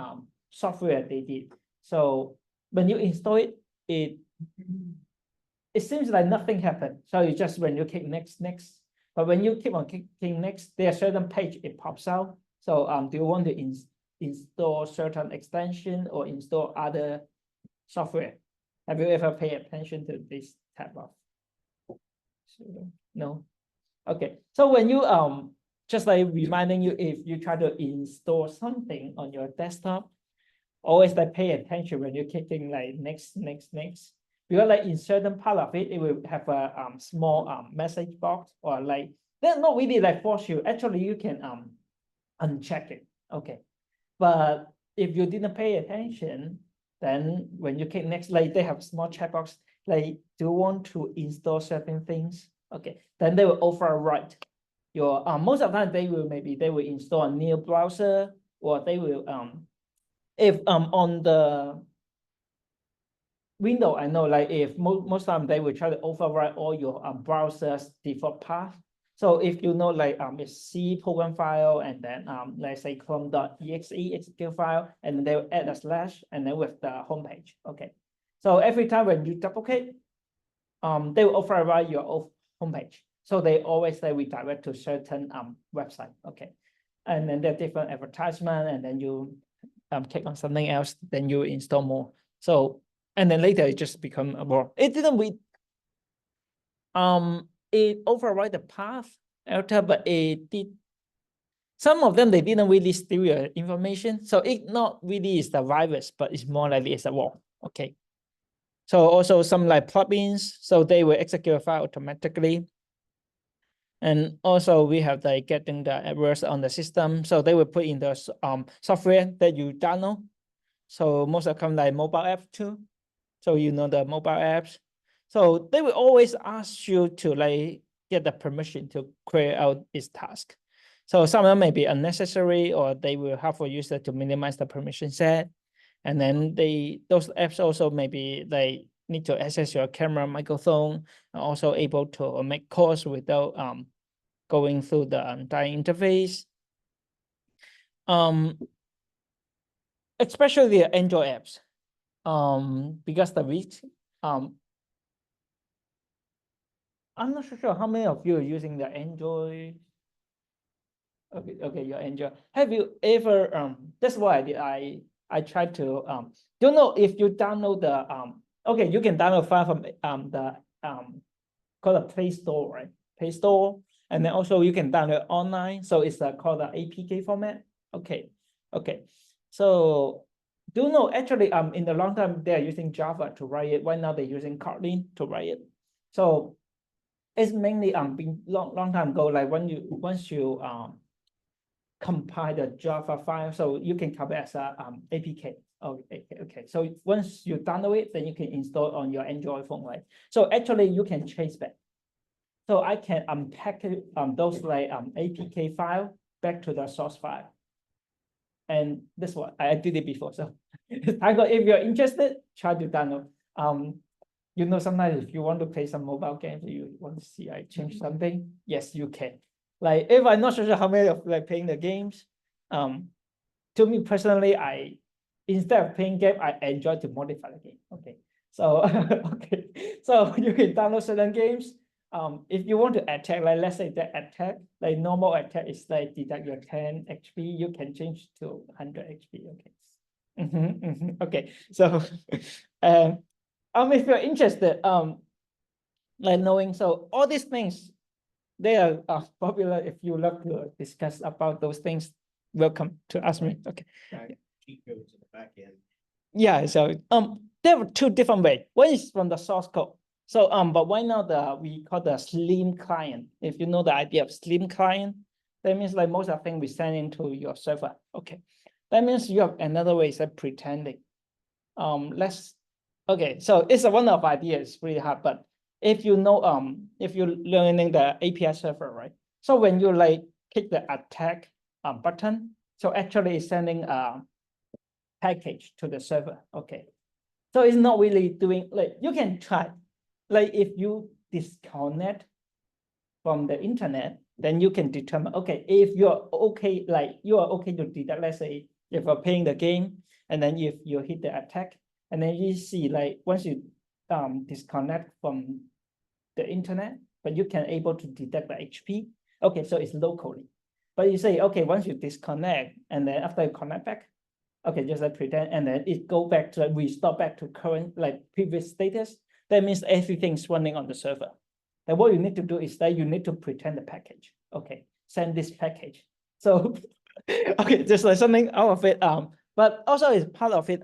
software, they did. So when you install it, it seems like nothing happened. So you just when you click next. But when you keep on clicking next, there are certain page it pops out. So do you want to install certain extension or install other software? Have you ever paid attention to this type of? No. Okay. So when you just like reminding you, if you try to install something on your desktop, always like pay attention when you're clicking like next. Because like in certain part of it, it will have a small message box, or like they're not really like force you. Actually, you can uncheck it. Okay. But if you didn't pay attention, then when you click next, like they have a small checkbox, like do you want to install certain things? Okay, then they will overwrite your most of the time they will install a new browser, or they will if on the window, I know like if most time they will try to overwrite all your browser's default path. So if you know like a C program file, and then let's say chrome.exe execute file, and they will add a slash and then with the homepage. Okay. So every time when you double click, they will override your homepage. So they always say redirect to certain website. Okay. And then there are different advertisement, and then you click on something else, then you install more. So and then later it just become a more. It didn't it override the path alter, but it did. Some of them they didn't really steal your information, so it not really is the virus, but it's more likely it's a war. Okay. So also some like plugins, so they will execute a file automatically. And also we have like getting the errors on the system, so they will put in the software that you download. So most of them like mobile apps too. So you know the mobile apps. So they will always ask you to like get the permission to carry out this task. So some of them may be unnecessary, or they will have for user to minimize the permission set. And then those apps also maybe they need to access your camera, microphone, and also able to make calls without going through the entire interface. Especially the Android apps. Because the risk, I'm not so sure how many of you are using the Android. Okay, your Android. Have you ever that's what I did. I tried to don't know if you download the okay, you can download file from the called a Play Store, right? Play Store, and then also you can download online. So it's called the APK format. Okay. So do you know actually in the long time they are using Java to write it. Right now they're using Kotlin to write it. So it's mainly been long time ago. Like once you compile the Java file, so you can compile as a APK. Okay. So once you download it, then you can install on your Android phone, right? So actually you can trace back. So I can unpack those like APK file back to the source file. And that's what I did it before. So if you're interested, try to download. You know, sometimes if you want to play some mobile games, you want to see I change something, yes, you can. Like if I'm not sure how many of like playing the games, to me personally, instead of playing game, I enjoy to modify the game. Okay, so okay, so you can download certain games. If you want to attack, like let's say that attack, like normal attack is like deduct your 10 HP, you can change to 100 HP. Okay. Okay. So if you're interested, like knowing, so all these things, they are popular. If you love to discuss about those things, welcome to ask me. Okay. Cheat codes in the back end. Yeah, so there are two different ways. One is from the source code. So but why not we call the slim client? If you know the idea of slim client, that means like most of the things we send into your server. Okay. That means you have another way, like pretending. Okay, so it's one of ideas, really hard, but if you know if you're learning the API server, right? So when you like click the attack button, so actually it's sending a package to the server. Okay. So it's not really doing, like you can try, like if you disconnect from the internet, then you can determine, okay, if you're okay, like you are okay to detect, let's say if you're playing the game, and then if you hit the attack, and then you see like once you disconnect from the internet, but you can able to detect the HP. Okay, so it's locally. But you say, okay, once you disconnect, and then after you connect back, okay, just like pretend, and then it go back to restore back to current, like previous status. That means everything's running on the server. And what you need to do is that you need to pretend the package. Okay, send this package. So, okay, just like something out of it. But also it's part of it.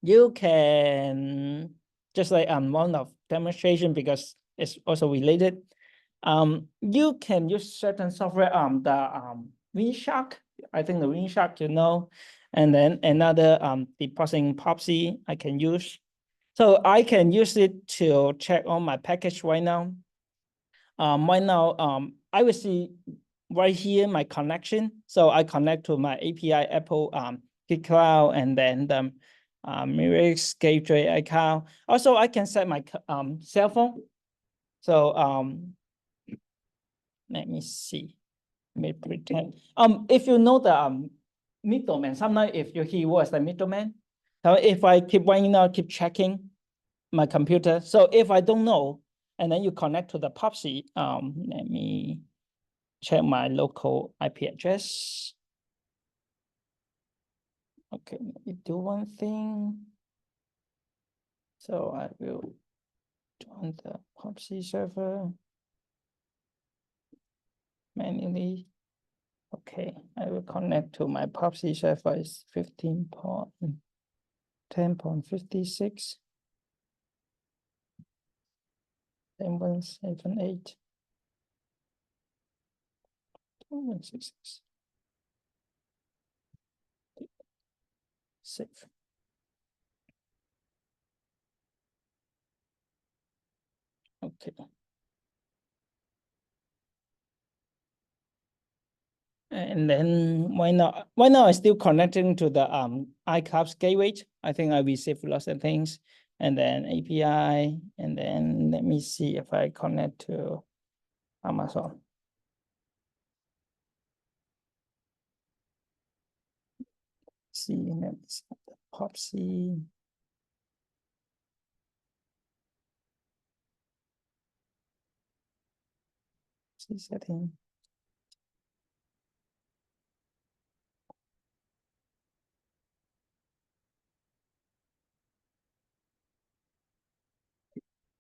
You can just like one of demonstration because it's also related. You can use certain software. The Winshark. I think the Winshark, you know. And then another depositing POPC I can use. So I can use it to check on my package right now. Right now, I will see right here my connection. So I connect to my API Apple Git Cloud and then the Mirix Gateway account. Also, I can set my cell phone. So let me see. Let me pretend. If you know the middleman, sometimes if you hear was the middleman, so if I keep running out, keep checking my computer. So if I don't know, and then you connect to the POPC, let me check my local IP address. Okay, let me do one thing. So I will join the POPC server manually. Okay, I will connect to my POPC server is 15.10.56. 178. 166. Save. Okay. And then why not? Why not? I still connecting to the iCloud gateway. I think I received lots of things, and then API, and then let me see if I connect to Amazon. See, let's the POPC. See setting.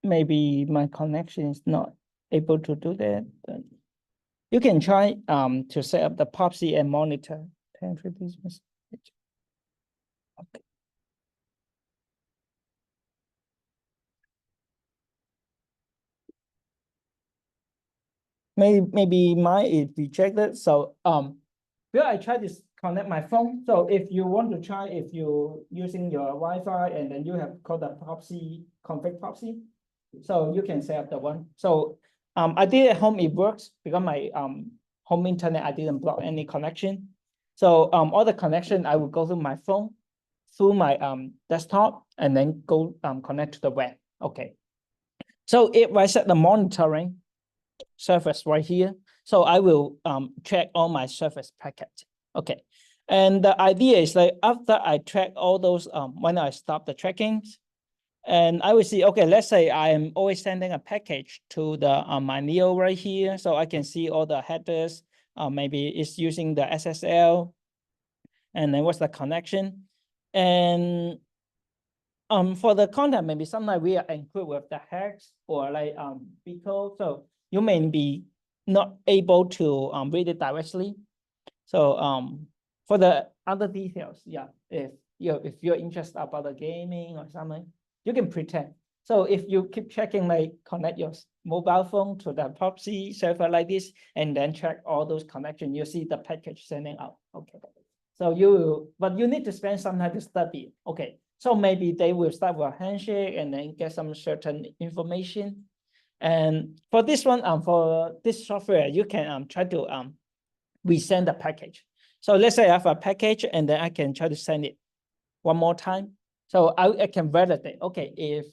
Maybe my connection is not able to do that, but you can try to set up the POPC and monitor 1050 message. Okay. Maybe mine is rejected. So well, I try to connect my phone. So if you want to try, if you're using your Wi-Fi and then you have called the POPC config POPC, so you can set up the one. So I did at home, it works because my home internet, I didn't block any connection. So all the connection, I will go through my phone, through my desktop, and then go connect to the web. Okay. So if I set the monitoring surface right here, so I will check all my surface packet. Okay. And the idea is like after I track all those, when I stop the tracking, and I will see, okay, let's say I am always sending a package to the my Neo right here. So I can see all the headers, maybe it's using the SSL, and then what's the connection. And for the content, maybe sometimes we are encrypted with the hex or like Pico. So you may be not able to read it directly. So for the other details, yeah, if you're interested about the gaming or something, you can pretend. So if you keep checking, like connect your mobile phone to the POP-C server like this, and then check all those connections, you see the package sending out. Okay. So but you need to spend some time to study. Okay. So maybe they will start with a handshake and then get some certain information. And for this one, for this software, you can try to resend the package. So let's say I have a package and then I can try to send it one more time. So I can validate, okay, if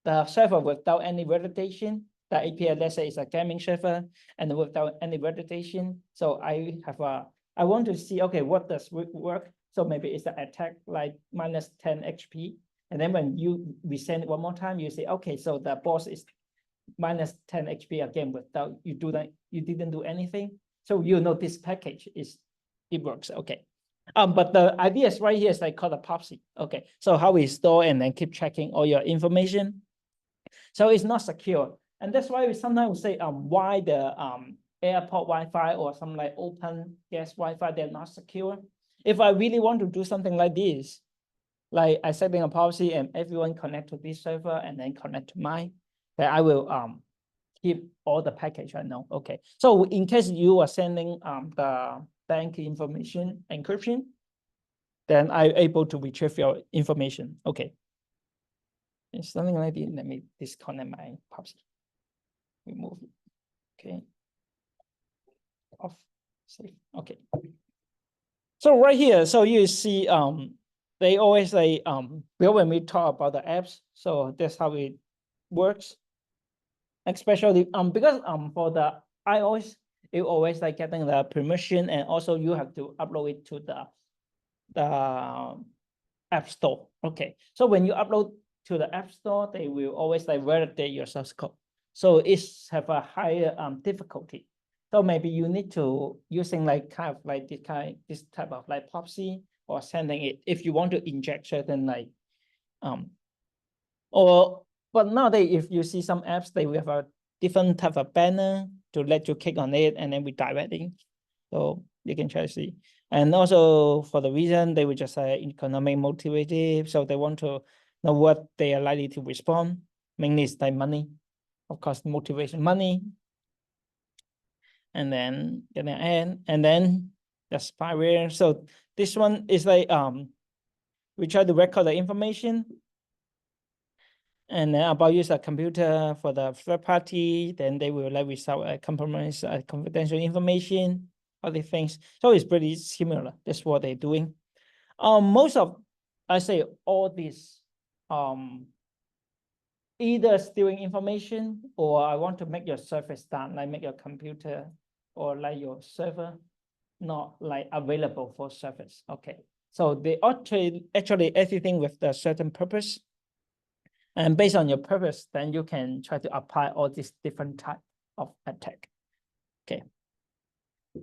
the server without any validation, the API, let's say it's a gaming server and without any validation. So I want to see, okay, what does work? So maybe it's an attack like minus 10 HP. And then when you resend it one more time, you say, okay, so the boss is minus 10 HP again without you didn't do anything. So you know this package it works. Okay. But the idea is right here is like called a POP-C. Okay. So how we store and then keep checking all your information. So it's not secure. And that's why we sometimes say why the airport Wi-Fi or some like open gas Wi-Fi, they're not secure. If I really want to do something like this, like I setting a policy and everyone connect to this server and then connect to mine, then I will keep all the package I know. Okay. So in case you are sending the bank information encryption, then I'm able to retrieve your information. Okay. It's something like this. Let me disconnect my POP-C. Remove it. Okay. Off. Save. Okay. So right here, so you see they always say well, when we talk about the apps, so that's how it works. Especially because for the iOS, you always like getting the permission, and also you have to upload it to the App Store. Okay, so when you upload to the App Store, they will always like validate your source code. So it's have a higher difficulty. So maybe you need to using like kind of like this type of like POP-C or sending it if you want to inject certain like but nowadays if you see some apps, they will have a different type of banner to let you click on it and then redirecting. So you can try to see. And also for the reason they will just say economic motivated. So they want to know what they are likely to respond. Mainly it's like money, of course, motivation, money. And then and then the spyware. So this one is like we try to record the information and then about use a computer for the third party, then they will like without compromise confidential information, other things. So it's pretty similar. That's what they're doing. Most of, I say all these, either stealing information or I want to make your service down, like make your computer or like your server not like available for service. Okay. So they actually everything with a certain purpose. And based on your purpose, then you can try to apply all these different type of attack. Okay.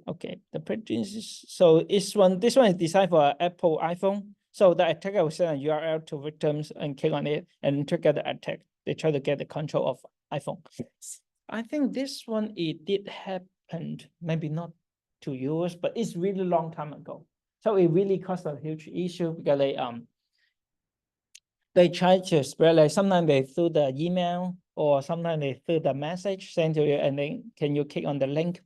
Okay, the prejudice. So this one is designed for Apple iPhone. So the attacker will send a URL to victims and click on it and trigger the attack. They try to get the control of iPhone. I think this one, it did happen, maybe not to yours, but it's really long time ago. So it really caused a huge issue because they try to spread, like sometimes they through the email or sometimes they through the message sent to you, and then can you click on the link?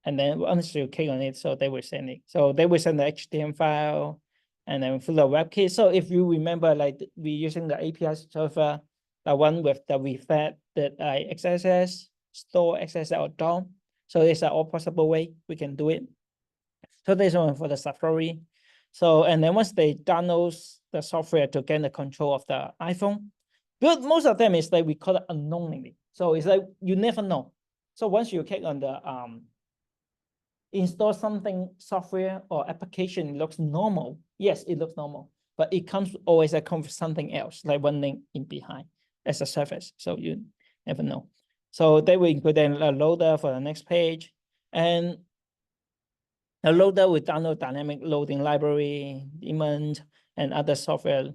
And then once you click on it, so they will send it. So they will send the HTML file and then through the WebKit. So if you remember, like we using the API server, the one with the refed that XSS, store XSS or DOM. So it's all possible way we can do it. So there's one for the Safari. So, and then once they download the software to gain the control of the iPhone, but most of them is like we call it unknowingly. So it's like you never know. So once you click on the install something software or application, it looks normal. Yes, it looks normal, but it comes always comes with something else like running in behind as a service. So you never know. So they will include a loader for the next page, and a loader will download dynamic loading library, daemon, and other software.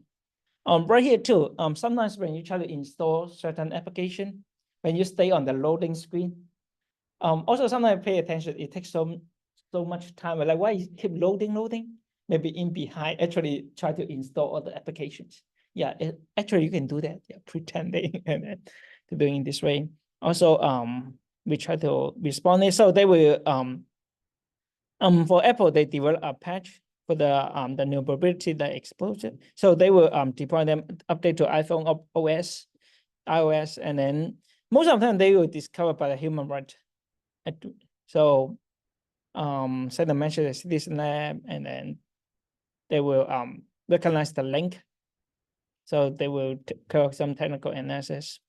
Right here too. Sometimes when you try to install certain application, when you stay on the loading screen, also sometimes pay attention. It takes so much time. Like why you keep loading? Maybe in behind actually try to install other applications. Yeah, actually you can do that. Yeah, pretending and then doing it this way. Also, we try to respond it. So they will for Apple, they develop a patch for the new probability that exposure. So they will deploy them, update to iPhone OS, iOS, and then most of the time they will discover by the human right. So send a message to this lab, and then they will recognize the link. So they will correct some technical analysis.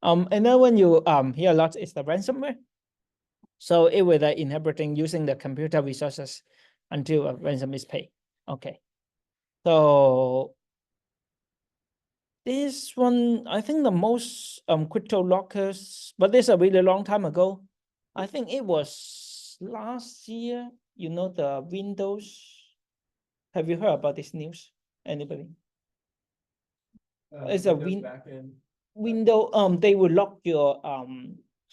And then when you hear a lot, it's the ransomware. So it will inhabiting using the computer resources until a ransom is paid. Okay. So this one, I think the most crypto lockers, but this a really long time ago. I think it was last year. You know, the Windows. Have you heard about this news? Anybody? It's a Windows. They will lock your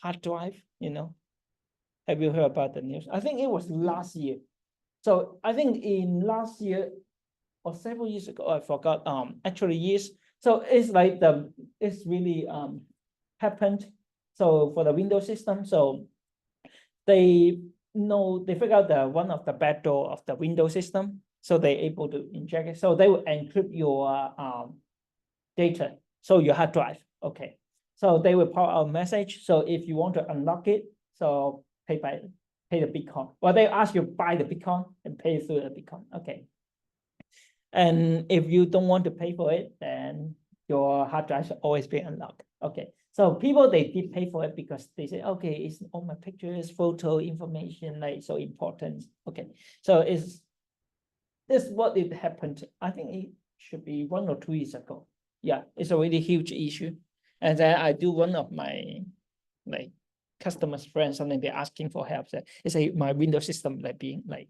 hard drive. You know. Have you heard about the news? I think it was last year. So I think in last year or several years ago, I forgot. Actually years. So it's like it's really happened. So for the Windows system, so they figure out the one of the backdoor of the Windows system. So they're able to inject it. So they will encrypt your data. So your hard drive. Okay. So they will pop out a message. So if you want to unlock it, so pay the Bitcoin. Well, they ask you buy the Bitcoin and pay through the Bitcoin. Okay. And if you don't want to pay for it, then your hard drive should always be unlocked. Okay. So people, they did pay for it because they say, okay, it's all my pictures, photo, information, like so important. Okay. So this what it happened. I think it should be 1 or 2 years ago. Yeah, it's a really huge issue. And then I do one of my like customers friends, something they're asking for help. So it's my Windows system like being like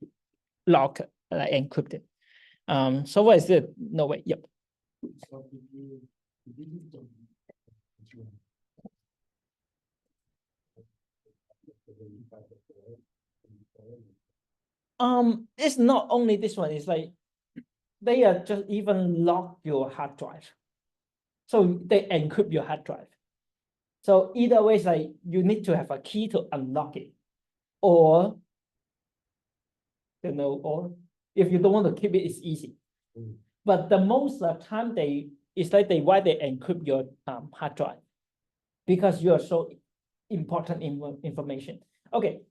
locked, like encrypted. So what is it? No way. Yep. It's not only this one. It's like they are just even lock your hard drive. So they encrypt your hard drive. So either way, it's like you need to have a key to unlock it, or or if you don't want to keep it, it's easy. But the most of the time it's like why they encrypt your hard drive, because you are so important information. Okay.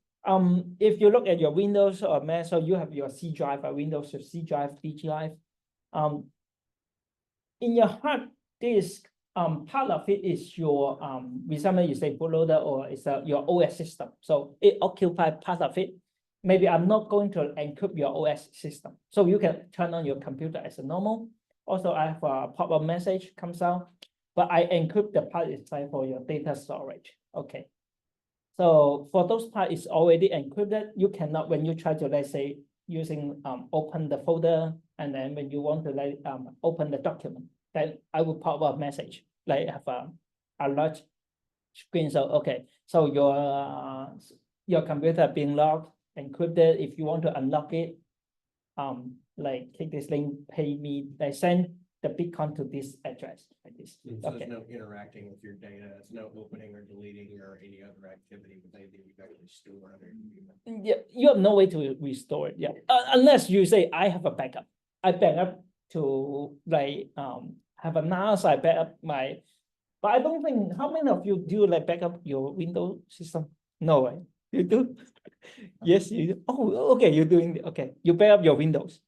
If you look at your Windows or Mac, so you have your C drive, a Windows C drive, D drive. In your hard disk, part of it is your example, you say bootloader, or it's your OS system. So it occupies part of it. Maybe I'm not going to encrypt your OS system. So you can turn on your computer as a normal. Also, I have a pop-up message comes out, but I encrypt the part inside for your data storage. Okay. So for those parts, it's already encrypted. You cannot, when you try to, let's say, using open the folder, and then when you want to open the document, then I will pop up a message, like have a large screen. So okay, so your computer being locked, encrypted. If you want to unlock it, like click this link, pay me, they send the Bitcoin to this address like this. So Okay. there's no interacting with your data, it's no opening or deleting or any other activity with anything you've actually stored on your computer. Yeah, you have no way to restore it. Yeah, unless you say I have a backup. I back up to like have a NAS. I back up my, but I don't think how many of you do like back up your Windows system? No way. You do? Yes, you do. Oh, okay. You're doing okay. You back up your Windows,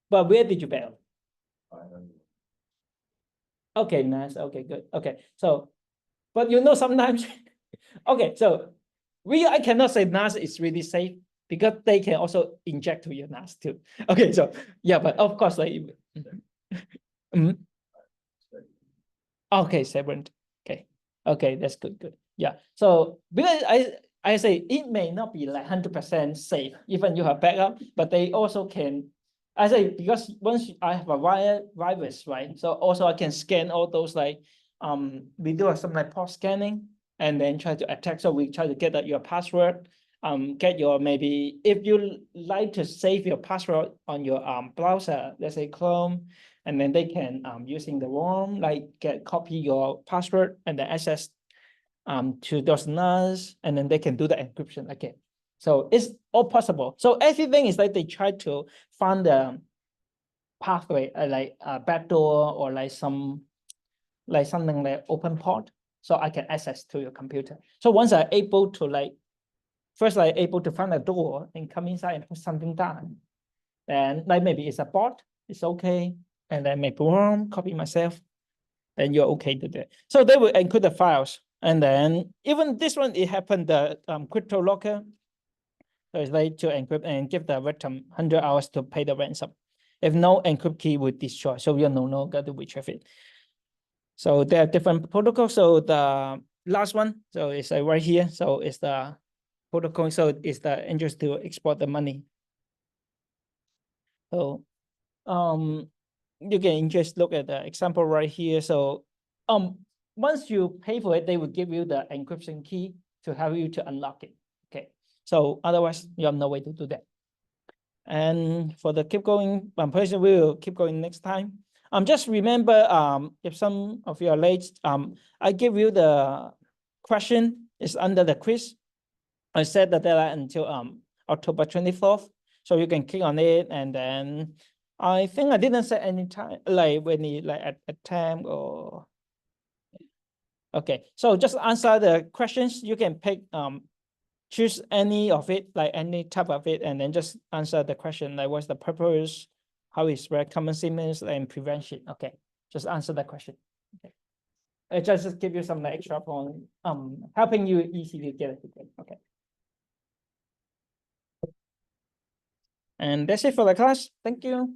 but where did you back up? Okay, nice. Okay, good. Okay, so, but sometimes, okay, so I cannot say NAS is really safe because they can also inject to your NAS too. Okay, so yeah, but of course, like, mm, okay, separate. Okay, okay, that's good, good. Yeah. So because I say it may not be like 100% safe, even you have backup, but they also can. I say because once I have a virus, right? So also I can scan all those like we do some like port scanning and then try to attack. So we try to get your password, get your maybe if you like to save your password on your browser, let's say Chrome, and then they can using the worm like copy your password and then access to those NAS, and then they can do the encryption again. So it's all possible. So everything is like they try to find the pathway, like a backdoor or like something like open port, so I can access to your computer. So once I'm able to like, first I'm able to find a door and come inside and put something down, and like maybe it's a bot, it's okay, and then maybe copy myself, then you're okay to that. So they will encrypt the files. And then even this one, it happened the crypto locker. So it's like to encrypt and give the victim 100 hours to pay the ransom. If no encrypt key would destroy, so you no longer to retrieve it. So there are different protocols. So the last one, so it's like right here. So it's the protocol. So it's the interest to export the money. So you can just look at the example right here. So once you pay for it, they will give you the encryption key to help you to unlock it. Okay, so otherwise you have no way to do that. And for the keep going, person we will keep going next time. Just remember, if some of you are late, I give you the question is under the quiz. I set the deadline until October 24th, so you can click on it, and then I think I didn't set any time, like when you like at time or. Okay, so just answer the questions. You can pick choose any of it, like any type of it, and then just answer the question, like what's the purpose, how is spread, common symptoms, and prevention. Okay, just answer the question. Okay, it just give you some like, extra on helping you easily get it. Okay. And that's it for the class. Thank you.